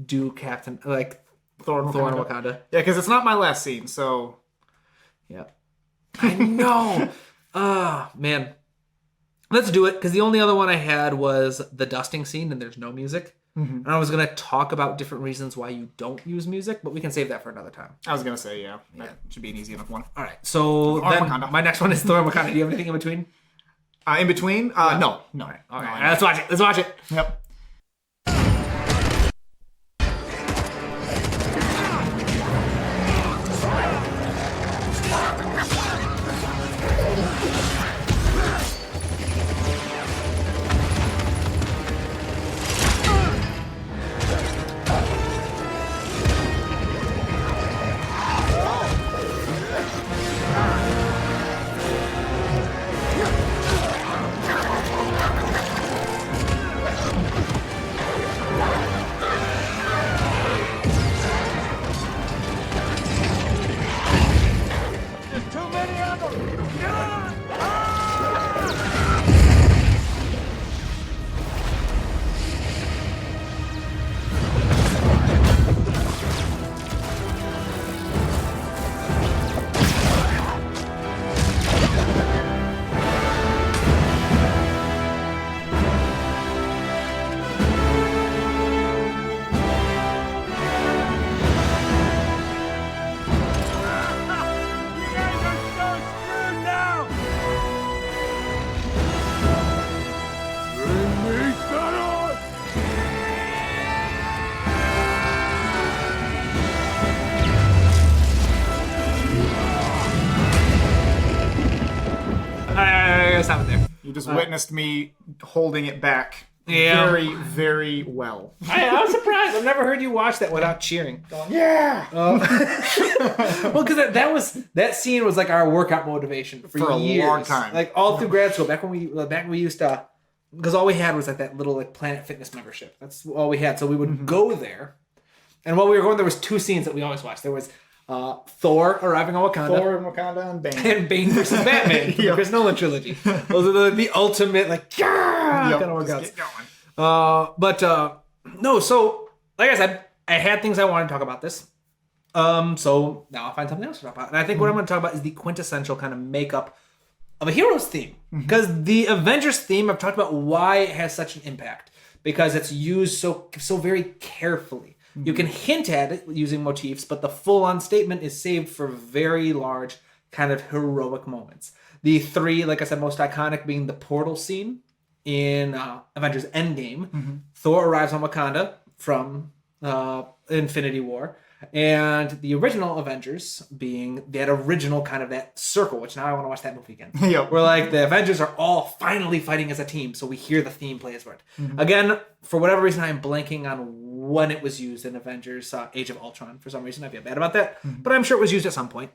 do Captain, like
Thor and
Wakanda.
Yeah, because it's not my last scene, so...
Yeah. I know. Man. Let's do it, because the only other one I had was the dusting scene, and there's no music. And I was going to talk about different reasons why you don't use music, but we can save that for another time.
I was going to say, that should be an easy enough one.
All right. So then my next one is Thor and Wakanda. Do you have anything in between?
In between? No.
All right. All right. Let's watch it. Let's watch it.
Yep.
gotta stop it there.
You just witnessed me holding it back
Yeah.
very, very well.
I was surprised. I've never heard you watch that without cheering. Going,
Yeah!
well, because that scene was like our workout motivation for
a
years.
long time.
Like all through grad school, back when we used to, because all we had was like that little like Planet Fitness membership. That's all we had. So we would go there, and while we were going, there was two scenes that we always watched. There was Thor arriving on Wakanda.
Thor and Wakanda and Bane.
And Bane versus Batman from the Chris Nolan trilogy. Those are the ultimate like kind of workouts.
Get going.
No, so like I said, I had things I wanted to talk about this. So now I'll find something else to talk about. And I think what I'm going to talk about is the quintessential kind of makeup of a hero's theme. Because the Avengers theme, I've talked about why it has such an impact. Because it's used so very carefully. You can hint at it using motifs, but the full-on statement is saved for very large kind of heroic moments. The three, like I said, most iconic being the portal scene in Avengers Endgame. Thor arrives on Wakanda from Infinity War. And the original Avengers being that original kind of that circle, which now I want to watch that movie again.
Yep.
Where like the Avengers are all finally fighting as a team, so we hear the theme play as well. Again, for whatever reason, I'm blanking on when it was used in Avengers Age of Ultron. For some reason, I feel bad about that, but I'm sure it was used at some point.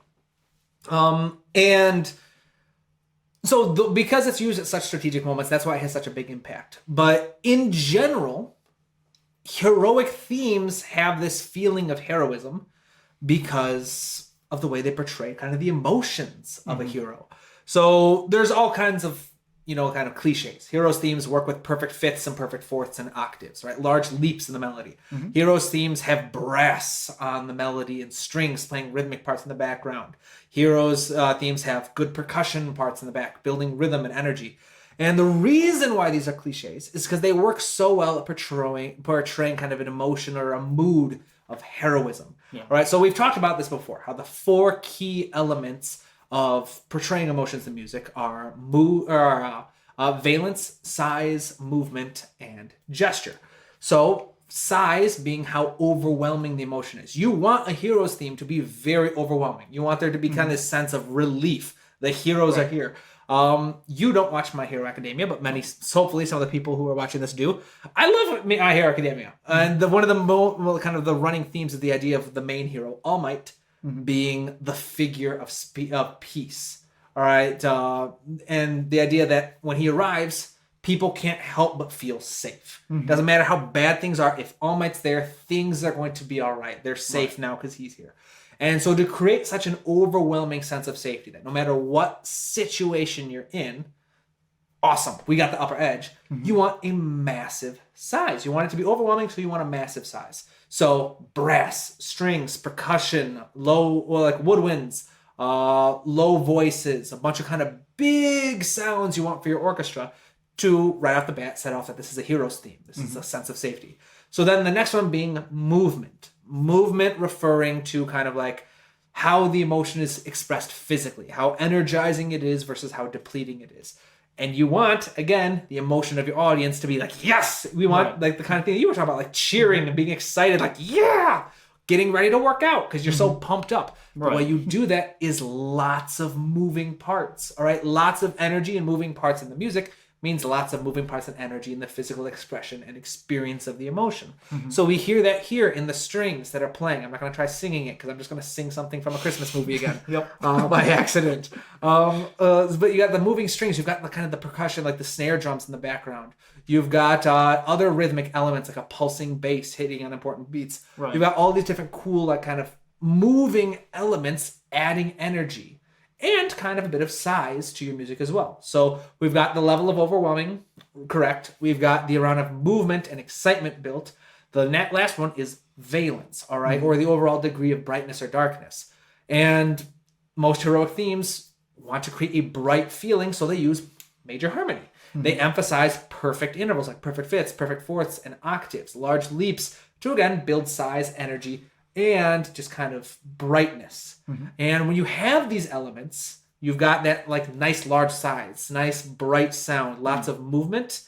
And so because it's used at such strategic moments, that's why it has such a big impact. But in general, heroic themes have this feeling of heroism because of the way they portray kind of the emotions of a hero. So there's all kinds of, kind of cliches. Heroes themes work with perfect fifths and perfect fourths and octaves, right? Large leaps in the melody. Heroes themes have brass on the melody and strings playing rhythmic parts in the background. Heroes themes have good percussion parts in the back, building rhythm and energy. And the reason why these are cliches is because they work so well at portraying kind of an emotion or a mood of heroism. All right, so we've talked about this before, how the four key elements of portraying emotions in music are valence, size, movement, and gesture. So size being how overwhelming the emotion is. You want a hero's theme to be very overwhelming. You want there to be kind of this sense of relief. The heroes are here. You don't watch My Hero Academia, but hopefully some of the people who are watching this do. I love My Hero Academia. And one of the kind of the running themes is the idea of the main hero, All Might, being the figure of peace. All right. And the idea that when he arrives, people can't help but feel safe. Doesn't matter how bad things are. If All Might's there, things are going to be all right. They're safe now because he's here. And so to create such an overwhelming sense of safety that no matter what situation you're in, awesome, we got the upper edge. You want a massive size. You want it to be overwhelming, so you want a massive size. So brass, strings, percussion, woodwinds, low voices, a bunch of kind of big sounds you want for your orchestra to, right off the bat, set off that this is a hero's theme. This is a sense of safety. So then the next one being movement. Movement referring to kind of like how the emotion is expressed physically, how energizing it is versus how depleting it is. And you want, again, the emotion of your audience to be like, yes! We want like the kind of thing that you were talking about, like cheering and being excited, like, yeah! Getting ready to work out because you're so pumped up. The way you do that is lots of moving parts, all right? Lots of energy and moving parts in the music means lots of moving parts and energy in the physical expression and experience of the emotion. So we hear that here in the strings that are playing. I'm not going to try singing it because I'm just going to sing something from a Christmas movie again by accident. But you got the moving strings. You've got the kind of the percussion, like the snare drums in the background. You've got other rhythmic elements like a pulsing bass hitting on important beats. You've got all these different cool like kind of moving elements adding energy. And kind of a bit of size to your music as well. So we've got the level of overwhelming, correct. We've got the amount of movement and excitement built. The last one is valence, all right, or the overall degree of brightness or darkness. And most heroic themes want to create a bright feeling, so they use major harmony. They emphasize perfect intervals, like perfect fifths, perfect fourths, and octaves, large leaps to, again, build size, energy, and just kind of brightness. And when you have these elements, you've got that like nice large size, nice bright sound, lots of movement.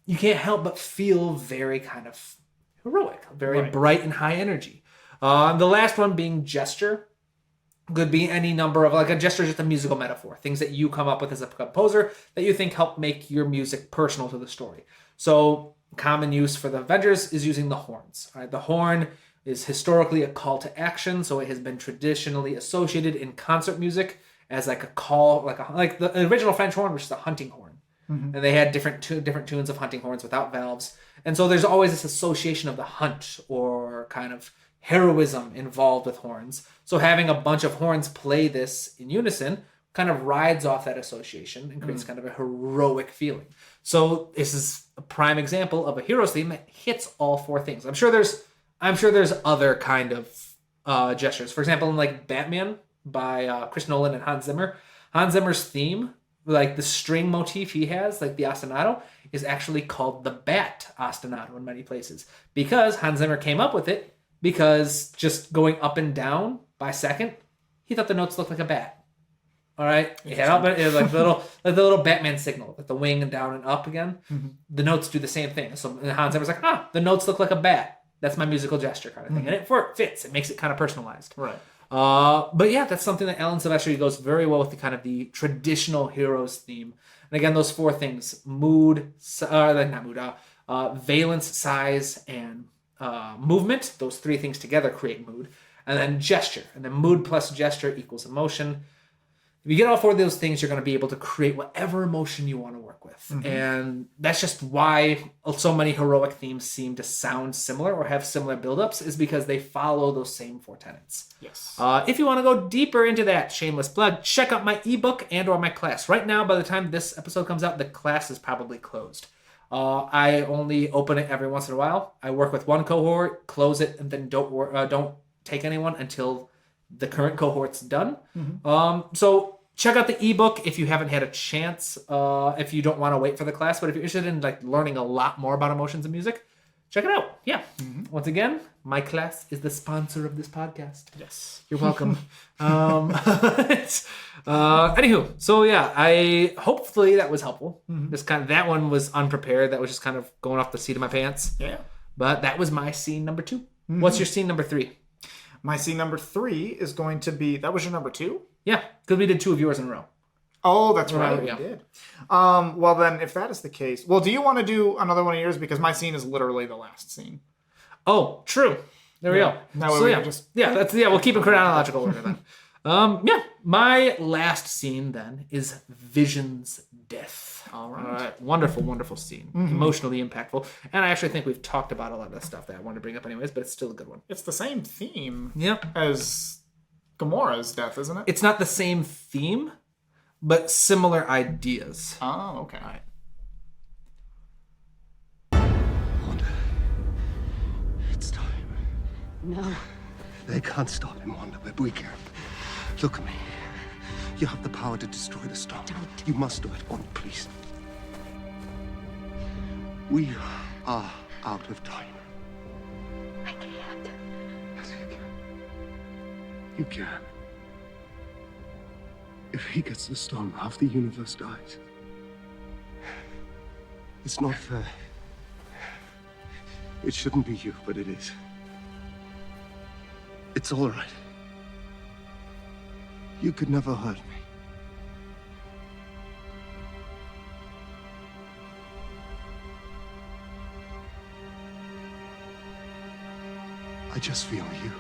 You can't help but feel very kind of heroic, very bright and high energy. The last one being gesture. Could be any number of, like, a gesture is just a musical metaphor. Things that you come up with as a composer that you think help make your music personal to the story. So common use for the Avengers is using the horns. All right? The horn is historically a call to action, so it has been traditionally associated in concert music as like a call, like the original French horn, which is a hunting horn. And they had different tunes of hunting horns without valves. And so there's always this association of the hunt or kind of heroism involved with horns. So having a bunch of horns play this in unison kind of rides off that association and creates kind of a heroic feeling. So this is a prime example of a hero's theme that hits all four things. I'm sure there's other kind of gestures. For example, in like Batman by Chris Nolan and Hans Zimmer. Hans Zimmer's theme, like the string motif he has, like the ostinato, is actually called the Bat ostinato in many places. Because Hans Zimmer came up with it because just going up and down by second, he thought the notes looked like a bat. All right? It was like the little Batman signal, like the wing and down and up again. The notes do the same thing. So Hans Zimmer's like, the notes look like a bat. That's my musical gesture kind of thing. And it fits. It makes it kind of personalized.
Right.
But yeah, that's something that Alan Silvestri goes very well with, the kind of the traditional heroes theme. And again, those four things: valence, size, and movement. Those three things together create mood. And then gesture. And then mood plus gesture equals emotion. If you get all four of those things, you're going to be able to create whatever emotion you want to work with. And that's just why so many heroic themes seem to sound similar or have similar buildups, is because they follow those same four tenets.
Yes.
If you want to go deeper into that, shameless plug, check out my ebook and or my class. Right now, by the time this episode comes out, the class is probably closed. I only open it every once in a while. I work with one cohort, close it, and then don't take anyone until the current cohort's done. So check out the ebook if you haven't had a chance, if you don't want to wait for the class. But if you're interested in like learning a lot more about emotions and music, check it out. Yeah. Once again, my class is the sponsor of this podcast.
Yes.
You're welcome. Anywho, so yeah, hopefully that was helpful. That one was unprepared. That was just kind of going off the seat of my pants.
Yeah.
But that was my scene number 2. What's your scene number 3?
My scene number 3 is going to be... That was your number 2?
Yeah, because we did 2 of yours in a row.
Oh, that's right.
Yeah.
We did. Well, then, if that is the case... Well, do you want to do another one of yours? Because my scene is literally the last scene.
Oh, true. There we go.
That way
So
we
yeah,
can just...
we'll keep in chronological order then. My last scene then is Vision's death.
All right.
Wonderful, wonderful scene. Emotionally impactful. And I actually think we've talked about a lot of the stuff that I wanted to bring up anyways, but it's still a good one.
It's the same theme
Yep.
as Gamora's death, isn't it?
It's not the same theme, but similar ideas.
Oh, okay.
All right.
Wanda, it's time.
No.
They can't stop him, Wanda, but we can. Look at me. You have the power to destroy the storm.
Don't.
You must do it, Wanda, please. We are out of time.
I can't.
Yes, you can. You can. If he gets the stone, half the universe dies. It's not fair. It shouldn't be you, but it is. It's all right. You could never hurt me. I just feel you.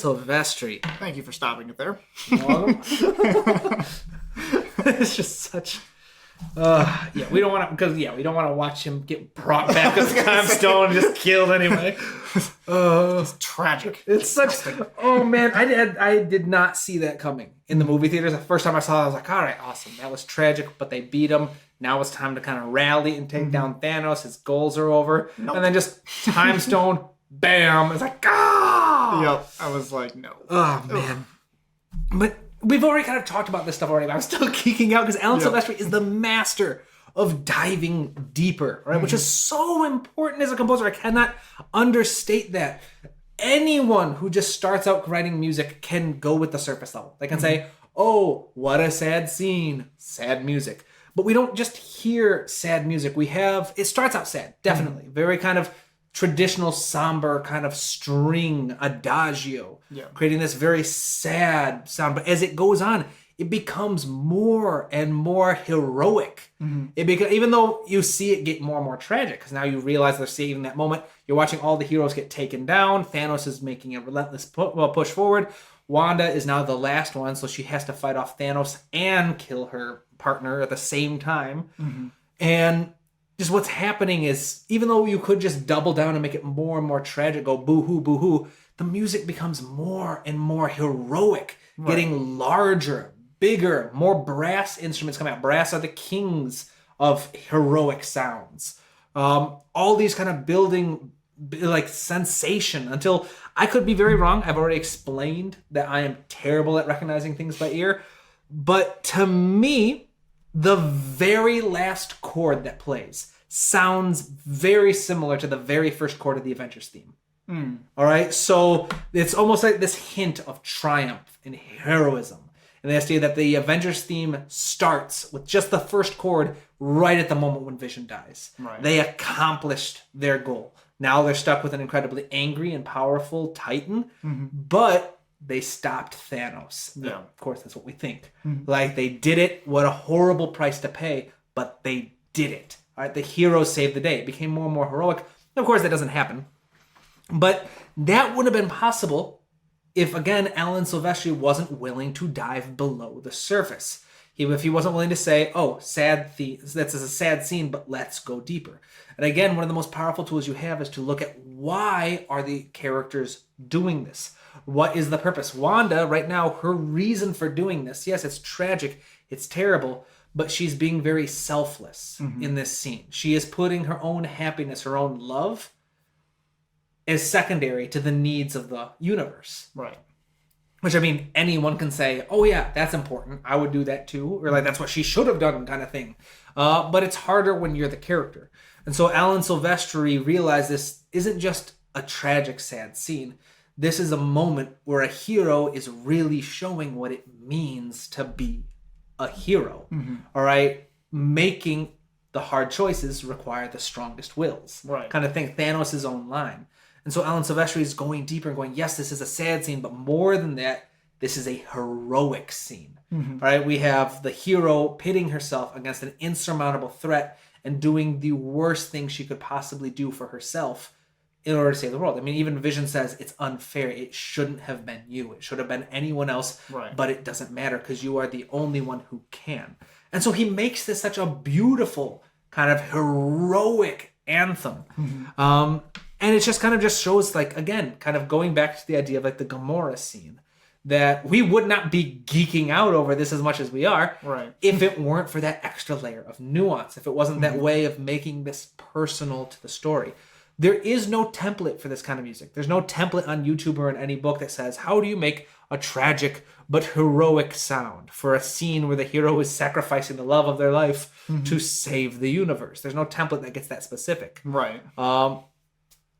Silvestri.
Thank you for stopping it there.
It's just such. We don't want to we don't want to watch him get brought back as Time Stone and just killed anyway.
It's tragic.
It's such. Oh man, I did not see that coming in the movie theaters. The first time I saw it, I was like, all right, awesome, that was tragic, but they beat him. Now it's time to kind of rally and take down Thanos. His goals are over, and then just Time Stone, bam! It's like
Yep. I was like, no.
Oh man, but. We've already kind of talked about this stuff already, but I'm still geeking out because Alan Silvestri is the master of diving deeper, right? Which is so important as a composer. I cannot understate that. Anyone who just starts out writing music can go with the surface level. They can say, oh, what a sad scene, sad music. But we don't just hear sad music. It starts out sad, definitely. Very kind of traditional somber kind of string adagio, creating this very sad sound. But as it goes on, it becomes more and more heroic. Even though you see it get more and more tragic, because now you realize they're saving that moment. You're watching all the heroes get taken down. Thanos is making a relentless push forward. Wanda is now the last one, so she has to fight off Thanos and kill her partner at the same time. And just what's happening is, even though you could just double down and make it more and more tragic, go boo-hoo, boo-hoo, the music becomes more and more heroic, getting larger, bigger, more brass instruments come out. Brass are the kings of heroic sounds. All these kind of building like sensation until I could be very wrong. I've already explained that I am terrible at recognizing things by ear. But to me, the very last chord that plays sounds very similar to the very first chord of the Avengers theme. All right, so it's almost like this hint of triumph and heroism. And the idea that the Avengers theme starts with just the first chord right at the moment when Vision dies. They accomplished their goal. Now they're stuck with an incredibly angry and powerful Titan, but they stopped Thanos. Of course, that's what we think. Like, they did it. What a horrible price to pay, but they did it. All right, the heroes saved the day. It became more and more heroic. Of course, that doesn't happen. But that would have been possible if, again, Alan Silvestri wasn't willing to dive below the surface. If he wasn't willing to say, oh, that's a sad scene, but let's go deeper. And again, one of the most powerful tools you have is to look at why are the characters doing this? What is the purpose? Wanda, right now, her reason for doing this, yes, it's tragic, it's terrible, but she's being very selfless in this scene. She is putting her own happiness, her own love, as secondary to the needs of the universe.
Right.
Which, I mean, anyone can say, oh yeah, that's important, I would do that too, or like, that's what she should have done kind of thing. But it's harder when you're the character. And so Alan Silvestri realized this isn't just a tragic, sad scene. This is a moment where a hero is really showing what it means to be a hero. All right? Making the hard choices require the strongest wills. Kind of thing. Thanos' own line. And so Alan Silvestri is going deeper and going, yes, this is a sad scene, but more than that, this is a heroic scene. All right? We have the hero pitting herself against an insurmountable threat and doing the worst thing she could possibly do for herself in order to save the world. I mean, even Vision says it's unfair. It shouldn't have been you. It should have been anyone else, but it doesn't matter because you are the only one who can. And so he makes this such a beautiful kind of heroic anthem. And it just kind of just shows, like, again, kind of going back to the idea of like the Gamora scene, that we would not be geeking out over this as much as we are if it weren't for that extra layer of nuance, if it wasn't that way of making this personal to the story. There is no template for this kind of music. There's no template on YouTube or in any book that says, how do you make a tragic but heroic sound for a scene where the hero is sacrificing the love of their life to save the universe? There's no template that gets that specific.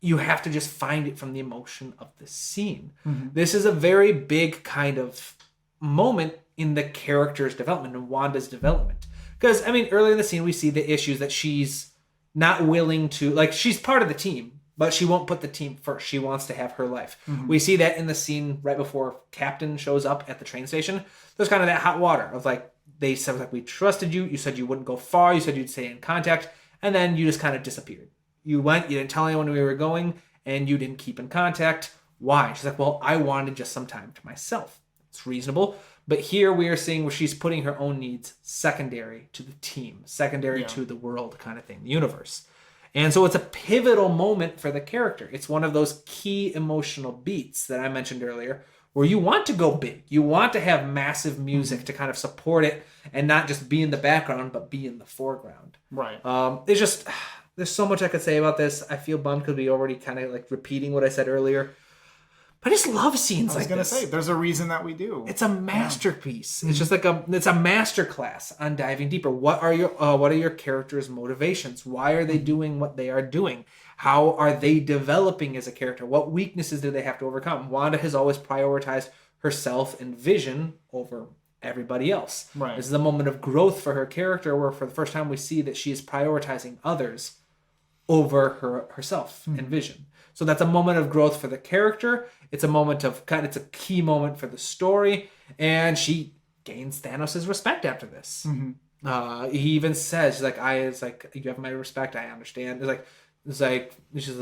You have to just find it from the emotion of the scene. This is a very big kind of moment in the character's development, in Wanda's development. Because, I mean, earlier in the scene, we see the issues that she's not willing to, like, she's part of the team, but she won't put the team first. She wants to have her life. We see that in the scene right before Captain shows up at the train station. There's kind of that hot water of, like, they said, like, we trusted you. You said you wouldn't go far. You said you'd stay in contact. And then you just kind of disappeared. You went, you didn't tell anyone we were going, and you didn't keep in contact. Why? She's like, well, I wanted just some time to myself. It's reasonable. But here we are seeing where she's putting her own needs secondary to the team, secondary to the world kind of thing, the universe. And so it's a pivotal moment for the character. It's one of those key emotional beats that I mentioned earlier, where you want to go big. You want to have massive music to kind of support it and not just be in the background, but be in the foreground.
Right.
It's just, there's so much I could say about this. I feel bummed because we already kind of like repeating what I said earlier. But I just love scenes like this.
I was going to say, there's a reason that we do.
It's a masterpiece. It's just like it's a masterclass on diving deeper. What are your characters' motivations? Why are they doing what they are doing? How are they developing as a character? What weaknesses do they have to overcome? Wanda has always prioritized herself and Vision over everybody else.
Right.
This is a moment of growth for her character where for the first time we see that she is prioritizing others over herself and Vision. So that's a moment of growth for the character. It's a moment of it's a key moment for the story, and she gains Thanos' respect after this. He even says, "You have my respect. I understand." She's like,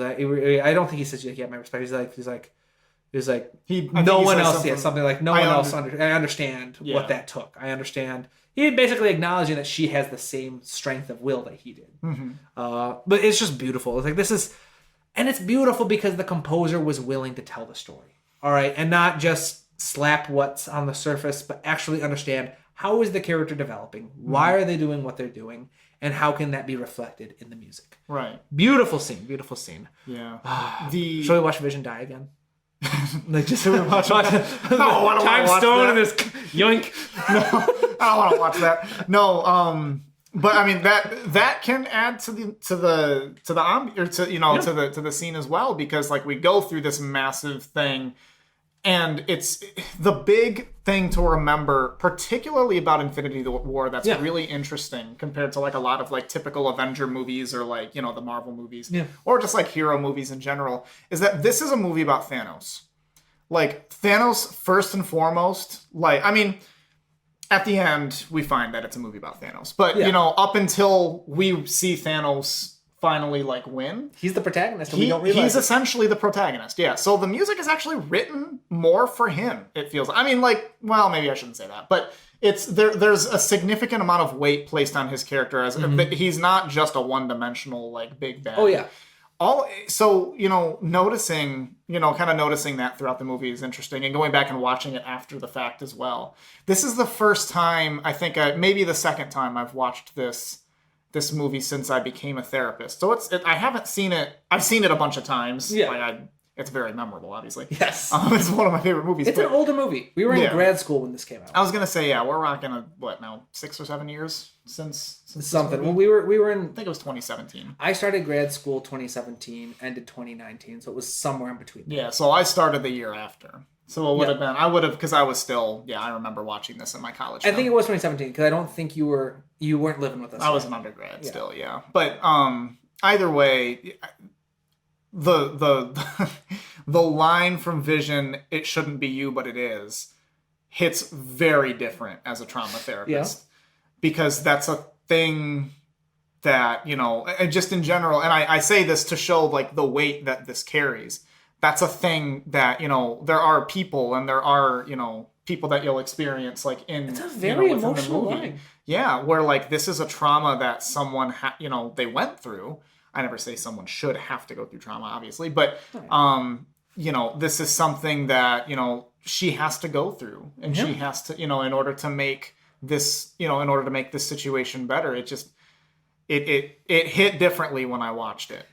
I don't think he says you have my respect. He's like, no one else. Yeah, something like no one else. I understand what that took. I understand. He basically acknowledging that she has the same strength of will that he did. But it's just beautiful. It's like this is. And it's beautiful because the composer was willing to tell the story. All right. And not just slap what's on the surface, but actually understand how is the character developing? Why are they doing what they're doing? And how can that be reflected in the music?
Right.
Beautiful scene. Beautiful scene.
Yeah.
Should we watch Vision die again? Like just
watch no, I don't
Time
watch
Stone
that.
and this yoink.
No, I don't want to watch that. No, but I mean that can add to the or to the scene as well, because like we go through this massive thing, and it's the big thing to remember, particularly about Infinity War, that's really interesting compared to like a lot of like typical Avenger movies or like the Marvel movies or just like hero movies in general, is that this is a movie about Thanos. Like Thanos first and foremost. Like I mean. At the end, we find that it's a movie about Thanos. But, up until we see Thanos finally, like, win...
He's the protagonist, and we don't realize
he's essentially the protagonist, yeah. So the music is actually written more for him, it feels. I mean, like, well, maybe I shouldn't say that. But it's there's a significant amount of weight placed on his character. As he's not just a one-dimensional, like, big bad.
Oh, yeah.
Noticing that throughout the movie is interesting, and going back and watching it after the fact as well. This is the first time, I think, maybe the second time I've watched this movie since I became a therapist. So I haven't seen it. I've seen it a bunch of times. Yeah. It's very memorable, obviously.
Yes.
It's one of my favorite movies.
It's an older movie. We were in grad school when this came out.
I was going to say, we're rocking 6 or 7 years since
something. Well, we were in...
I think it was 2017.
I started grad school 2017, ended 2019, so it was somewhere in between.
Yeah, so I started the year after. So it would have been, because I was still, I remember watching this in my college.
I think it was 2017, because I don't think you weren't living with us.
I was an undergrad still, yeah. But either way... The line from Vision, "It shouldn't be you, but it is," hits very different as a trauma therapist, because that's a thing that just in general, and I say this to show like the weight that this carries. That's a thing that there are people, and there are people that you'll experience like in
it's a very
within
emotional
the movie.
line.
Yeah, where like this is a trauma that someone they went through. I never say someone should have to go through trauma, obviously, but this is something that she has to go through, and she has to in order to make this situation better. It just it hit differently when I watched it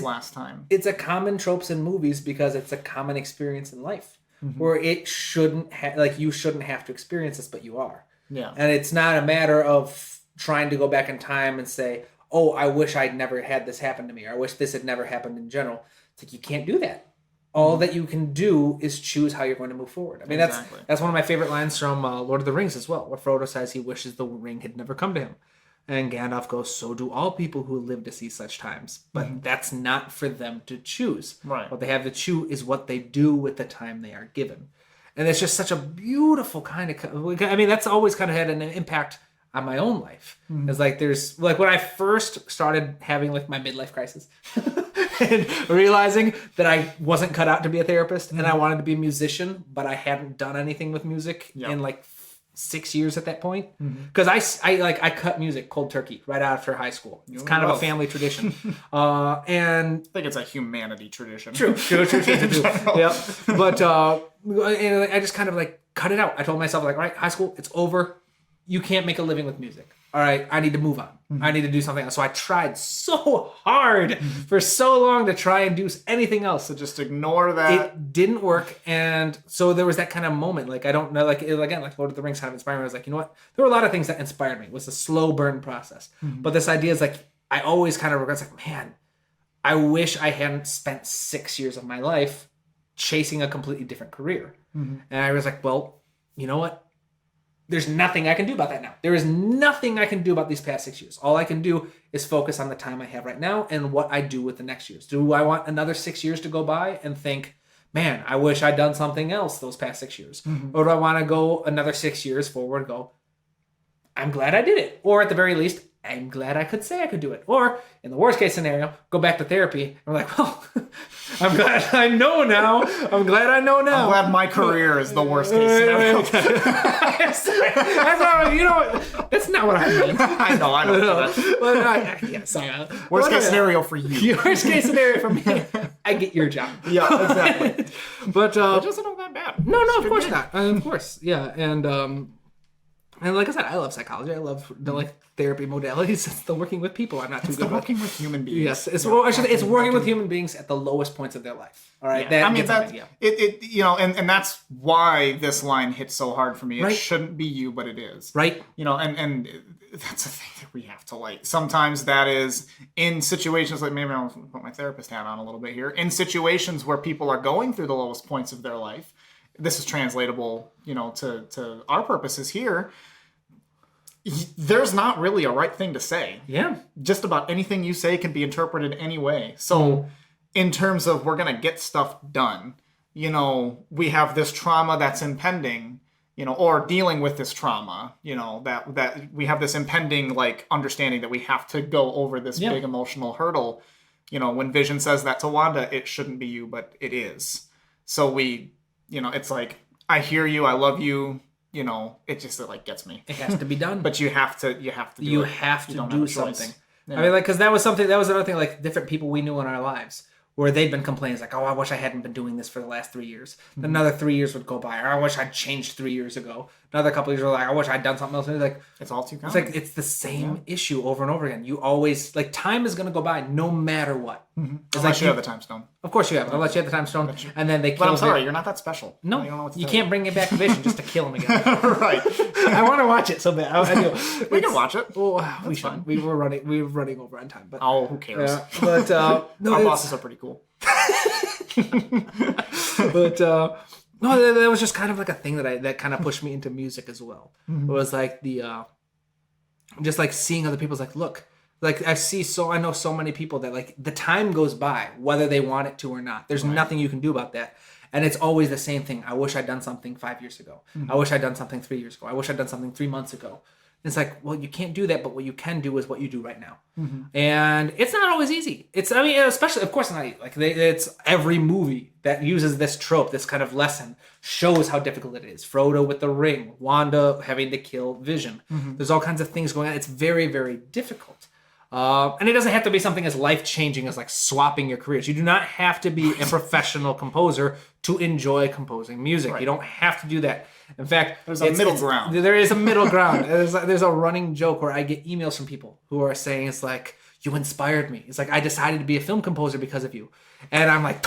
last time.
It's a common tropes in movies because it's a common experience in life where it shouldn't you shouldn't have to experience this, but you are.
Yeah,
and it's not a matter of trying to go back in time and say, oh, I wish I'd never had this happen to me, or I wish this had never happened in general. It's like, you can't do that. All that you can do is choose how you're going to move forward. I mean, that's one of my favorite lines from Lord of the Rings as well, where Frodo says he wishes the ring had never come to him. And Gandalf goes, so do all people who live to see such times. But that's not for them to choose.
Right.
What they have to choose is what they do with the time they are given. And it's just such a beautiful kind of... I mean, that's always kind of had an impact on my own life. It's like there's like when I first started having like my midlife crisis and realizing that I wasn't cut out to be a therapist and I wanted to be a musician, but I hadn't done anything with music in like 6 years at that point. Because I cut music cold turkey right after high school. It's kind of a family tradition. And
I think it's a humanity tradition.
True. Yeah. But and I just kind of like cut it out. I told myself like, all right, high school, it's over. You can't make a living with music. All right, I need to move on. I need to do something else. So I tried so hard for so long to try and do anything else.
So just ignore that.
It didn't work. And so there was that kind of moment. Like, I don't know, like, again, like Lord of the Rings kind of inspired me. I was like, you know what? There were a lot of things that inspired me. It was a slow burn process. But this idea is like, I always kind of regret, like, man, I wish I hadn't spent 6 years of my life chasing a completely different career. And I was like, well, you know what? There's nothing I can do about that now. There is nothing I can do about these past 6 years. All I can do is focus on the time I have right now and what I do with the next years. Do I want another 6 years to go by and think, man, I wish I'd done something else those past 6 years? Or do I want to go another 6 years forward and go, I'm glad I did it. Or at the very least, I'm glad I could say I could do it. Or in the worst case scenario, go back to therapy. And we're like, well, I'm glad I know now. I'm glad I know now.
I'm glad my career is the worst case scenario.
That's not, you know, that's not what I mean.
I know.
But,
worst case scenario for you.
Worst case scenario for me. I get your job.
Yeah, exactly.
But
it doesn't look that bad.
No, of course not. Of course, yeah, and like I said, I love psychology. I love the like therapy modalities. It's the working with people. I'm not too good at
working with human beings.
Yes, it's working with human beings at the lowest points of their life. All right,
you know, and that's why this line hits so hard for me. It shouldn't be you, but it is.
Right.
You know, and that's a thing that we have to like. Sometimes that is in situations like, maybe I'll put my therapist hat on a little bit here. In situations where people are going through the lowest points of their life, this is translatable, you know, to our purposes here. There's not really a right thing to say.
Yeah.
Just about anything you say can be interpreted any way. So in terms of we're going to get stuff done, you know, we have this trauma that's impending, you know, or dealing with this trauma, you know, that we have this impending, like, understanding that we have to go over this big emotional hurdle. You know, when Vision says that to Wanda, it shouldn't be you, but it is. So we, you know, it's like, I hear you, I love you. You know, it just like gets me.
It has to be done.
But you have to do
you
it.
have to do something.
Yeah.
I mean, like, because that was another thing, like, different people we knew in our lives where they'd been complaining, like, oh, I wish I hadn't been doing this for the last 3 years. Then another 3 years would go by, or I wish I'd changed 3 years ago. Another couple of years were like, I wish I'd done something else. And it's like,
it's all too common.
It's like, it's the same issue over and over again. You always, like, time is going to go by no matter what.
It's unless you have the time stone.
Of course you have. Unless you have the time stone. And then they kill
But I'm sorry, you're not that special.
No, you can't bring it back to Vision just to kill him again.
Right.
I want to watch it so bad. I do.
We can watch it.
Oh, we should. We were running over on time. But
who cares?
But no,
our bosses are pretty cool.
But no, that was just kind of like a thing that kind of pushed me into music as well. It was like the just like seeing other people's like, look, like I know so many people that like the time goes by whether they want it to or not. There's nothing you can do about that. And it's always the same thing. I wish I'd done something 5 years ago. I wish I'd done something 3 years ago. I wish I'd done something 3 months ago. It's like, well, you can't do that, but what you can do is what you do right now. And it's not always easy. Especially, of course, not like it's every movie that uses this trope, this kind of lesson, shows how difficult it is. Frodo with the ring, Wanda having to kill Vision. There's all kinds of things going on. It's very, very difficult. And it doesn't have to be something as life-changing as like swapping your careers. You do not have to be a professional composer to enjoy composing music. Right. You don't have to do that. In fact,
there's a middle ground.
There is a middle ground. There's a running joke where I get emails from people who are saying, it's like, you inspired me. It's like, I decided to be a film composer because of you. And I'm like,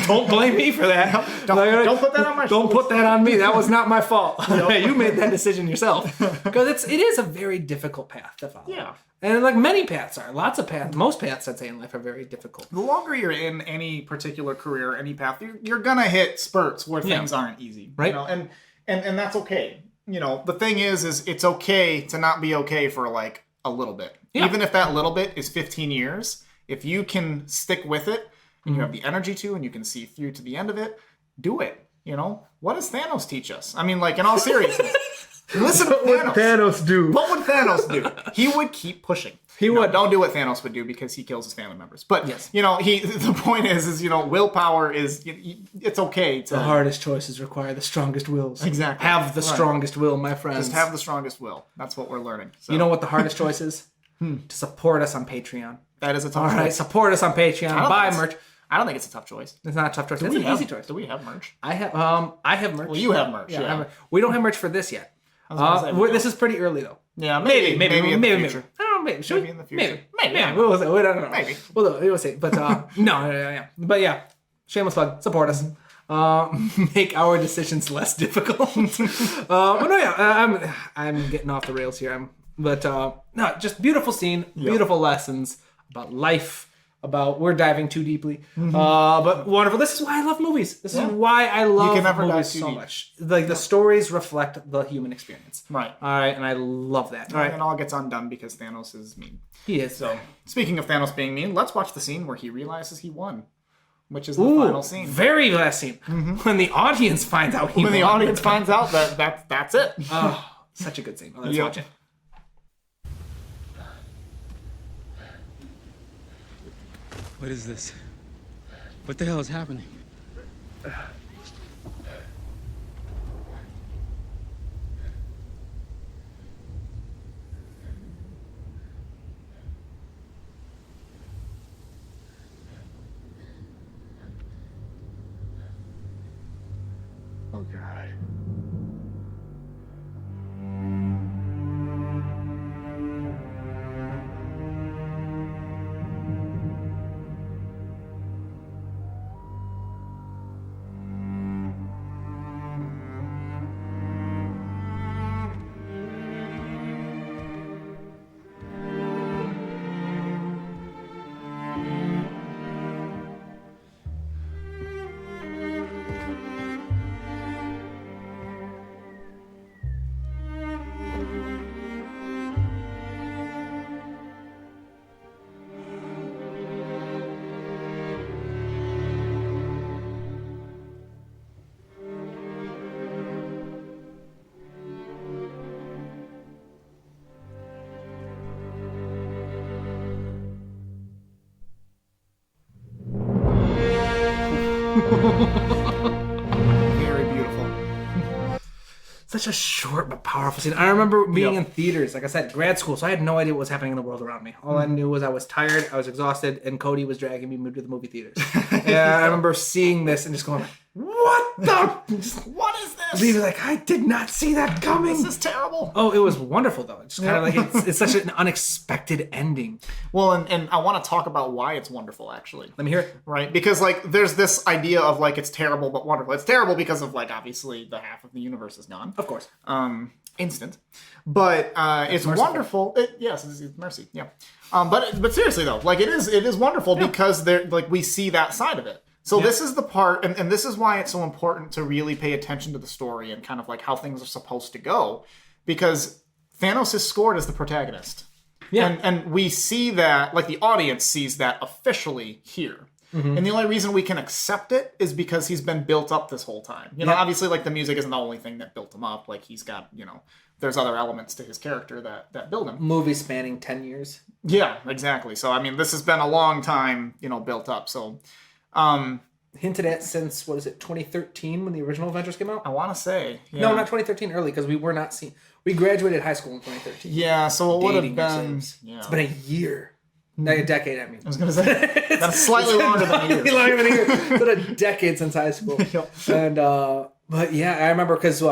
don't blame me for that.
Don't put that on my shoulders.
Don't put that on me. That was not my fault. You made that decision yourself. Because it is a very difficult path to follow.
Yeah.
And like many paths are. Lots of paths. Most paths, I'd say, in life are very difficult.
The longer you're in any particular career, any path, you're going to hit spurts where things aren't easy.
Right.
You know? And that's okay. You know, the thing is it's okay to not be okay for like a little bit. Yeah. Even if that little bit is 15 years, if you can stick with it and you have the energy to and you can see through to the end of it, do it. You know, what does Thanos teach us? I mean, like, in all seriousness, Listen to Thanos.
Thanos do?
What would Thanos do? He would keep pushing.
He would.
Don't do what Thanos would do because he kills his family members. But
Yes.
The point is willpower is it's okay to
The hardest choices require the strongest wills.
Exactly.
Have the
Right.
strongest will, my friends.
just have the strongest will. That's what we're learning. So
You know what the hardest choice is? To support us on Patreon.
that is a tough
All right,
choice.
support us on Patreon.
don't
Buy
think
merch.
I don't think it's a tough choice.
It's not a tough choice.
Do
It's
we
an
have
easy choice.
Do we have merch?
I have merch.
Well, you have merch.
Yeah, I
Yeah.
have merch. We don't have merch for this yet.
gonna say, we
This is pretty early though.
Yeah,
Maybe
in the future.
I don't know, maybe. Should
Maybe
we?
in the future.
Maybe.
Maybe.
We'll see. We don't know.
Maybe.
We'll see. But no. But yeah, shameless plug. Support us. Make our decisions less difficult. But no, yeah, I'm getting off the rails here. No, just beautiful scene, beautiful lessons about life. We're diving too deeply, but wonderful. This is why I love movies. This is why I love
can never
movies
dive too
so
deep.
much. Like the stories reflect the human experience.
Right.
All right, and I love that. All
And
right,
it all gets undone because Thanos is mean.
he is.
So, speaking of Thanos being mean, let's watch the scene where he realizes he won, which is the
Ooh,
final scene.
very last scene when the audience finds out he
When the
won.
audience finds out that's it.
Oh, such a good scene. Let's
Yep.
watch it.
What is this? What the hell is happening?
Oh, God.
Very beautiful.
Such a short but powerful scene. I remember being in theaters, like I said, grad school, so I had no idea what was happening in the world around me. All I knew was I was tired, I was exhausted, and Cody was dragging me to the movie theaters. And I remember seeing this and just going, what the? Just,
What is this?
he was like, I did not see that coming.
This is terrible.
Oh, it was wonderful though. It's just kind of like it's such an unexpected ending.
Well, and I want to talk about why it's wonderful, actually.
Let me hear it.
Right? Because, like, there's this idea of, like, it's terrible but wonderful. It's terrible because of, like, obviously the half of the universe is gone.
Of course.
Instant. But it's wonderful. Yes, it's mercy. Yeah. But seriously, though, like, it is wonderful because we see that side of it. So this is the part, and this is why it's so important to really pay attention to the story and kind of, like, how things are supposed to go. Because Thanos is scored as the protagonist.
Yeah.
And we see that, like, the audience sees that officially here. And the only reason we can accept it is because he's been built up this whole time. You know, obviously, like, the music isn't the only thing that built him up. Like, he's got, there's other elements to his character that build him.
Movie spanning 10 years.
Yeah, exactly. So, I mean, this has been a long time, built up. So,
Hinted at since, 2013 when the original Avengers came out?
I want to say. Yeah.
No, not 2013, early, because we were not seen. We graduated high school in 2013.
Yeah, so it would have
Dating
been.
ourselves.
Yeah.
It's been a year. Like a decade, I mean.
I was going to say. That's slightly longer than a year.
Longer than a year. It's been a decade since high school. And, but yeah, I remember because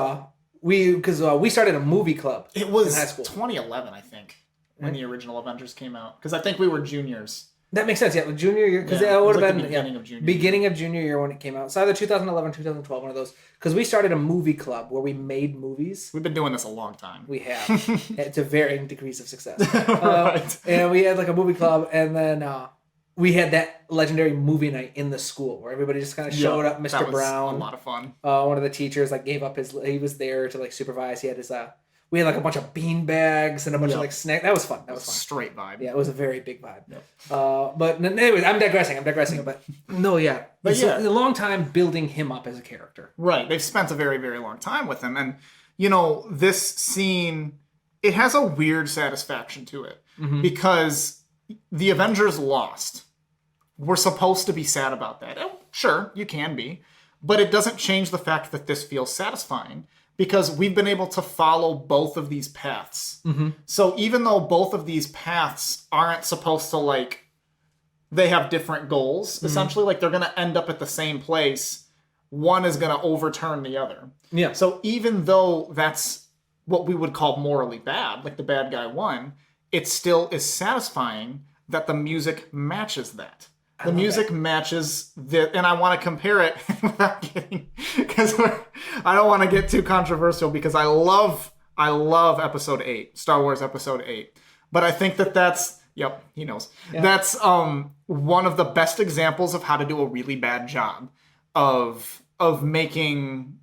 we started a movie club
It was
in high school.
2011, I think, when the original Avengers came out. Because I think we were juniors.
That makes sense, yeah. Junior year, because
Yeah,
it would
it was
have
like
been
the beginning of junior
beginning of junior year when it came out. So either 2011, 2012, one of those. Because we started a movie club where we made movies.
We've been doing this a long time.
We have to varying degrees of success.
Right.
And we had like a movie club, and then we had that legendary movie night in the school where everybody just kind of showed up.
That
Mr.
was
Brown,
a lot of fun.
one of the teachers, like gave up he was there to like supervise. He had his we had like a bunch of bean bags and a bunch of like snacks. That was fun. That was fun.
Straight vibe.
Yeah, it was a very big vibe. But anyways, I'm digressing. But no, yeah. But
yeah.
a long time building him up as a character.
Right. They've spent a very, very long time with him. And, this scene, it has a weird satisfaction to it because the Avengers lost. We're supposed to be sad about that. And sure, you can be, but it doesn't change the fact that this feels satisfying because we've been able to follow both of these paths. So even though both of these paths aren't supposed to, like, they have different goals, essentially, like, they're going to end up at the same place, one is going to overturn the other.
Yeah.
So even though that's what we would call morally bad, like the bad guy won, it still is satisfying that the music matches that. The music matches and I want to compare it without getting, because I don't want to get too controversial because I love Episode 8, Star Wars Episode 8, but I think that's, yep, he knows. Yeah. That's one of the best examples of how to do a really bad job of making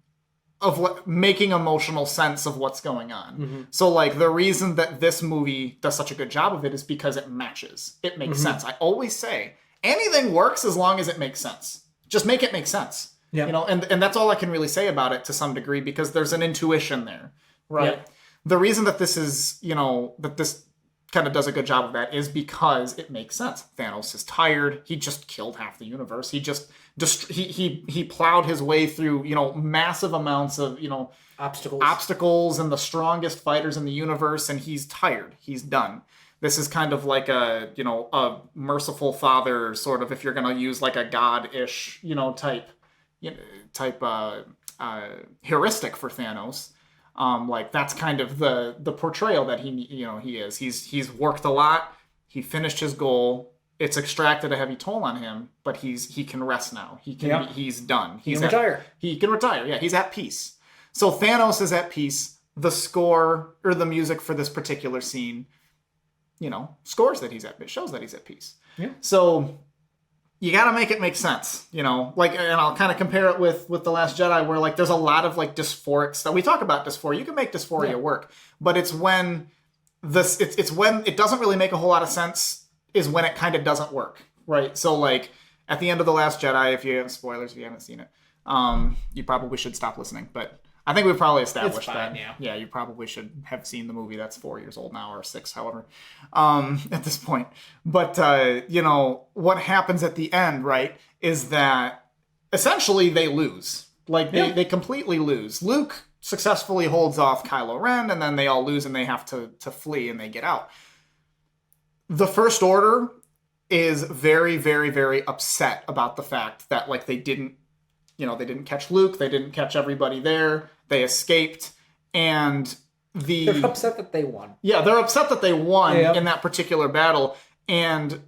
emotional sense of what's going on. So, like, the reason that this movie does such a good job of it is because it matches. It makes sense. I always say, anything works as long as it makes sense. Just make it make sense. Yeah. And that's all I can really say about it to some degree because there's an intuition there, right? Yeah. The reason that this is, that this kind of does a good job of that is because it makes sense. Thanos is tired. He just killed half the universe. He just he plowed his way through, massive amounts of, obstacles and the strongest fighters in the universe, and he's tired. He's done. This is kind of like a merciful father sort of, if you're going to use like a god-ish, type heuristic for Thanos. Like that's kind of the portrayal that he is. He's worked a lot. He finished his goal. It's extracted a heavy toll on him, but he can rest now. He's done. He can retire. He can retire. Yeah, he's at peace. So Thanos is at peace. The score or the music for this particular scene, scores that he's at, it shows that he's at peace. Yeah. So you got to make it make sense, like, and I'll kind of compare it with The Last Jedi, where like there's a lot of like dysphoric stuff. We talk about dysphoria. You can make dysphoria work, but it's when it's when it doesn't really make a whole lot of sense is when it kind of doesn't work, right? So like at the end of The Last Jedi, if you have spoilers, if you haven't seen it, you probably should stop listening, but I think we've probably established that. Yeah, you probably should have seen the movie. That's 4 years old now, or 6, however, at this point. But, what happens at the end, right, is that essentially they lose. Like, they completely lose. Luke successfully holds off Kylo Ren, and then they all lose, and they have to flee, and they get out. The First Order is very, very, very upset about the fact that, like, they didn't catch Luke. They didn't catch everybody there. They escaped. And they're
upset that they won.
Yeah, they're upset that they won in that particular battle. And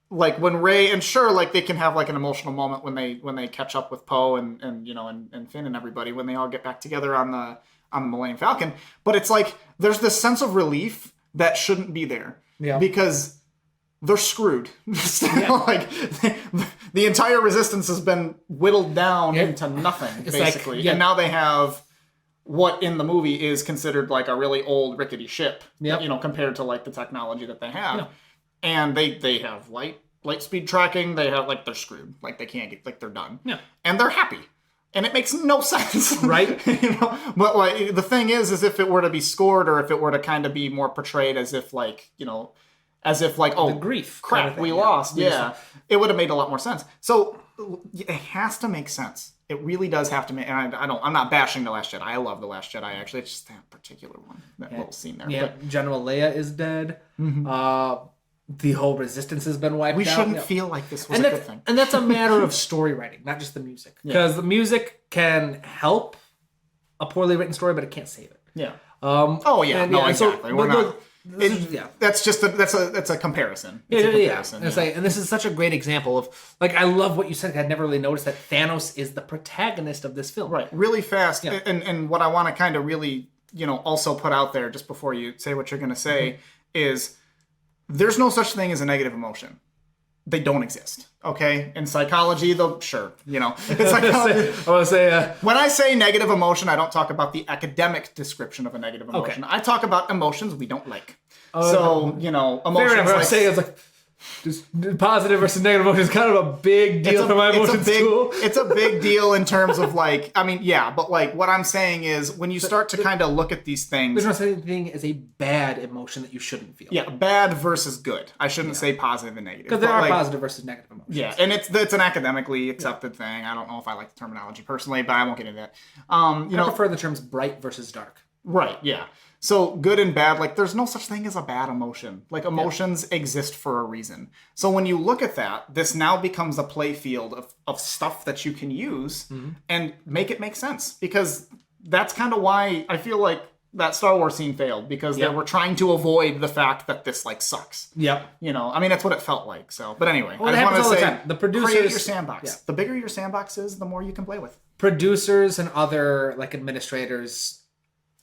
like when Rey, and sure, like they can have like an emotional moment when they catch up with Poe and Finn and everybody when they all get back together on the Millennium Falcon. But it's like there's this sense of relief that shouldn't be there. Yeah. Because they're screwed. Like the entire resistance has been whittled down into nothing, basically. Like, and now they have what in the movie is considered like a really old rickety ship, compared to like the technology that they have. Yeah. And they have light speed tracking. They have like, they're screwed. Like they can't get, like they're done. Yeah. And they're happy. And it makes no sense. Right. But like the thing is if it were to be scored or if it were to kind of be more portrayed as if like, oh, the grief, crap, kind of thing, we lost. Yeah. It would have made a lot more sense. So it has to make sense. It really does have to make, and I'm not bashing The Last Jedi. I love The Last Jedi, actually. It's just that particular one, that little scene there.
Yeah, but General Leia is dead. Mm-hmm. The whole resistance has been wiped out.
We shouldn't feel like this was a good thing.
And that's a matter of story writing, not just the music. Because the music can help a poorly written story, but it can't save it.
Yeah. Exactly. We're not... That's just that's a comparison. It's a comparison.
And this is such a great example of like I love what you said. I'd never really noticed that Thanos is the protagonist of this film.
Right, really fast. Yeah. And what I want to kind of really also put out there just before you say what you're going to say is there's no such thing as a negative emotion. They don't exist. Okay, in psychology, though, sure, it's psychology.
I want to say
when I say negative emotion, I don't talk about the academic description of a negative emotion. Okay. I talk about emotions we don't like. Emotions.
Fair enough.
Like,
I say it's like just positive versus negative emotion is kind of a big deal for my emotions too.
It's a big deal in terms of like, I mean, yeah, but like what I'm saying is when you start to kind of look at these things.
There's no such thing as a bad emotion that you shouldn't feel.
Yeah, bad versus good. I shouldn't say positive and negative.
Because there are positive versus negative emotions.
Yeah, and it's an academically accepted thing. I don't know if I like the terminology personally, but I won't get into that.
I prefer the terms bright versus dark.
Right, yeah. So good and bad, like there's no such thing as a bad emotion. Like emotions exist for a reason. So when you look at that, this now becomes a play field of stuff that you can use and make it make sense. Because that's kind of why I feel like that Star Wars scene failed, because they were trying to avoid the fact that this like sucks.
Yep.
You know, I mean that's what it felt like. So, but anyway,
well,
I just want to say
the producers,
create your sandbox. The bigger your sandbox is, the more you can play with.
Producers and other like administrators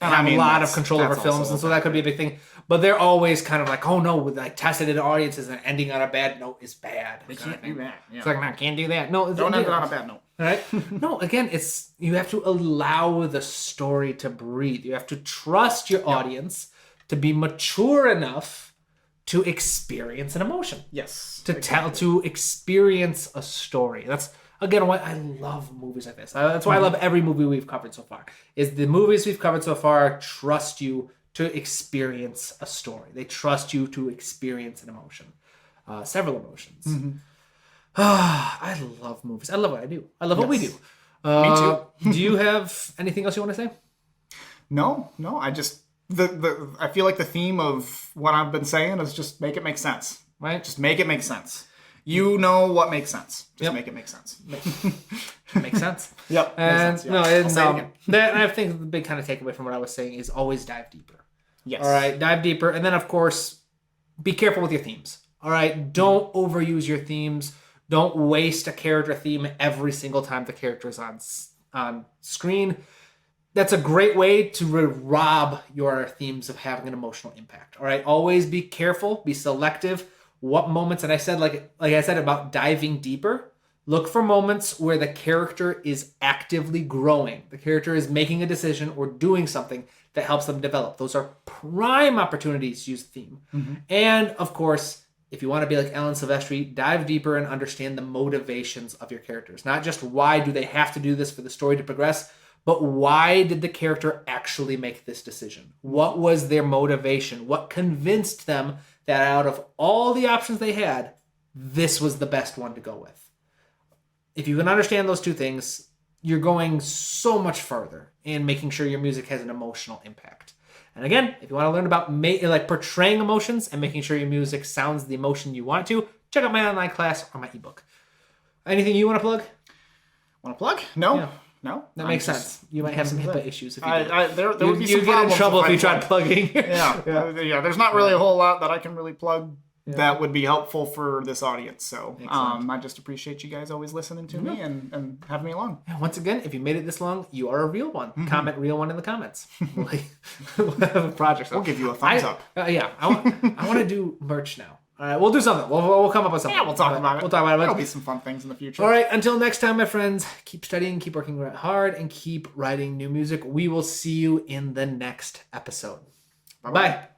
have a lot of control over films, and so that could be a big thing. But they're always kind of like, oh no, with like tested in audiences and ending on a bad note is bad.
They can't do that. Yeah.
It's like, no, can't do that. No,
don't end it on a bad note.
Right? No, again, it's you have to allow the story to breathe. You have to trust your audience to be mature enough to experience an emotion.
Yes.
To experience a story. That's again why I love movies like this. That's why I love every movie we've covered so far. Is the movies we've covered so far trust you to experience a story. They trust you to experience an emotion. Several emotions. I love movies. I love what I do. I love what we do.
Me too.
Do you have anything else you want to say?
No. I just I feel like the theme of what I've been saying is just make it make sense.
Right?
Just make it make sense. You know what makes sense. Just make it make sense.
Makes sense.
Yep.
And
makes sense, yeah.
That I think the big kind of takeaway from what I was saying is always dive deeper.
Yes.
All right, dive deeper, and then of course, be careful with your themes. All right, don't overuse your themes. Don't waste a character theme every single time the character is on screen. That's a great way to rob your themes of having an emotional impact. All right, always be careful, be selective. What moments, and I said like I said about diving deeper, look for moments where the character is actively growing. The character is making a decision or doing something that helps them develop. Those are prime opportunities to use the theme. And of course, if you want to be like Alan Silvestri, dive deeper and understand the motivations of your characters. Not just why do they have to do this for the story to progress, but why did the character actually make this decision? What was their motivation? What convinced them that out of all the options they had, this was the best one to go with? If you can understand those two things, you're going so much further in making sure your music has an emotional impact. And again, if you want to learn about portraying emotions and making sure your music sounds the emotion you want it to, check out my online class or my ebook. Anything you want to plug?
Want to plug? No.
Yeah.
No?
That makes sense. You might have some HIPAA issues if you do.
There would be some
you get in trouble if you tried plugging.
Yeah. There's not really a whole lot that I can really plug that would be helpful for this audience. So I just appreciate you guys always listening to me and having me along.
And once again, if you made it this long, you are a real one. Comment real one in the comments. We'll have a project.
We'll give you a thumbs up.
I want to do merch now. All right, we'll do something. We'll come up with something.
Yeah, we'll talk about it.
We'll talk about it.
There'll be some fun things in the future.
All right, until next time, my friends, keep studying, keep working hard, and keep writing new music. We will see you in the next episode. Bye-bye.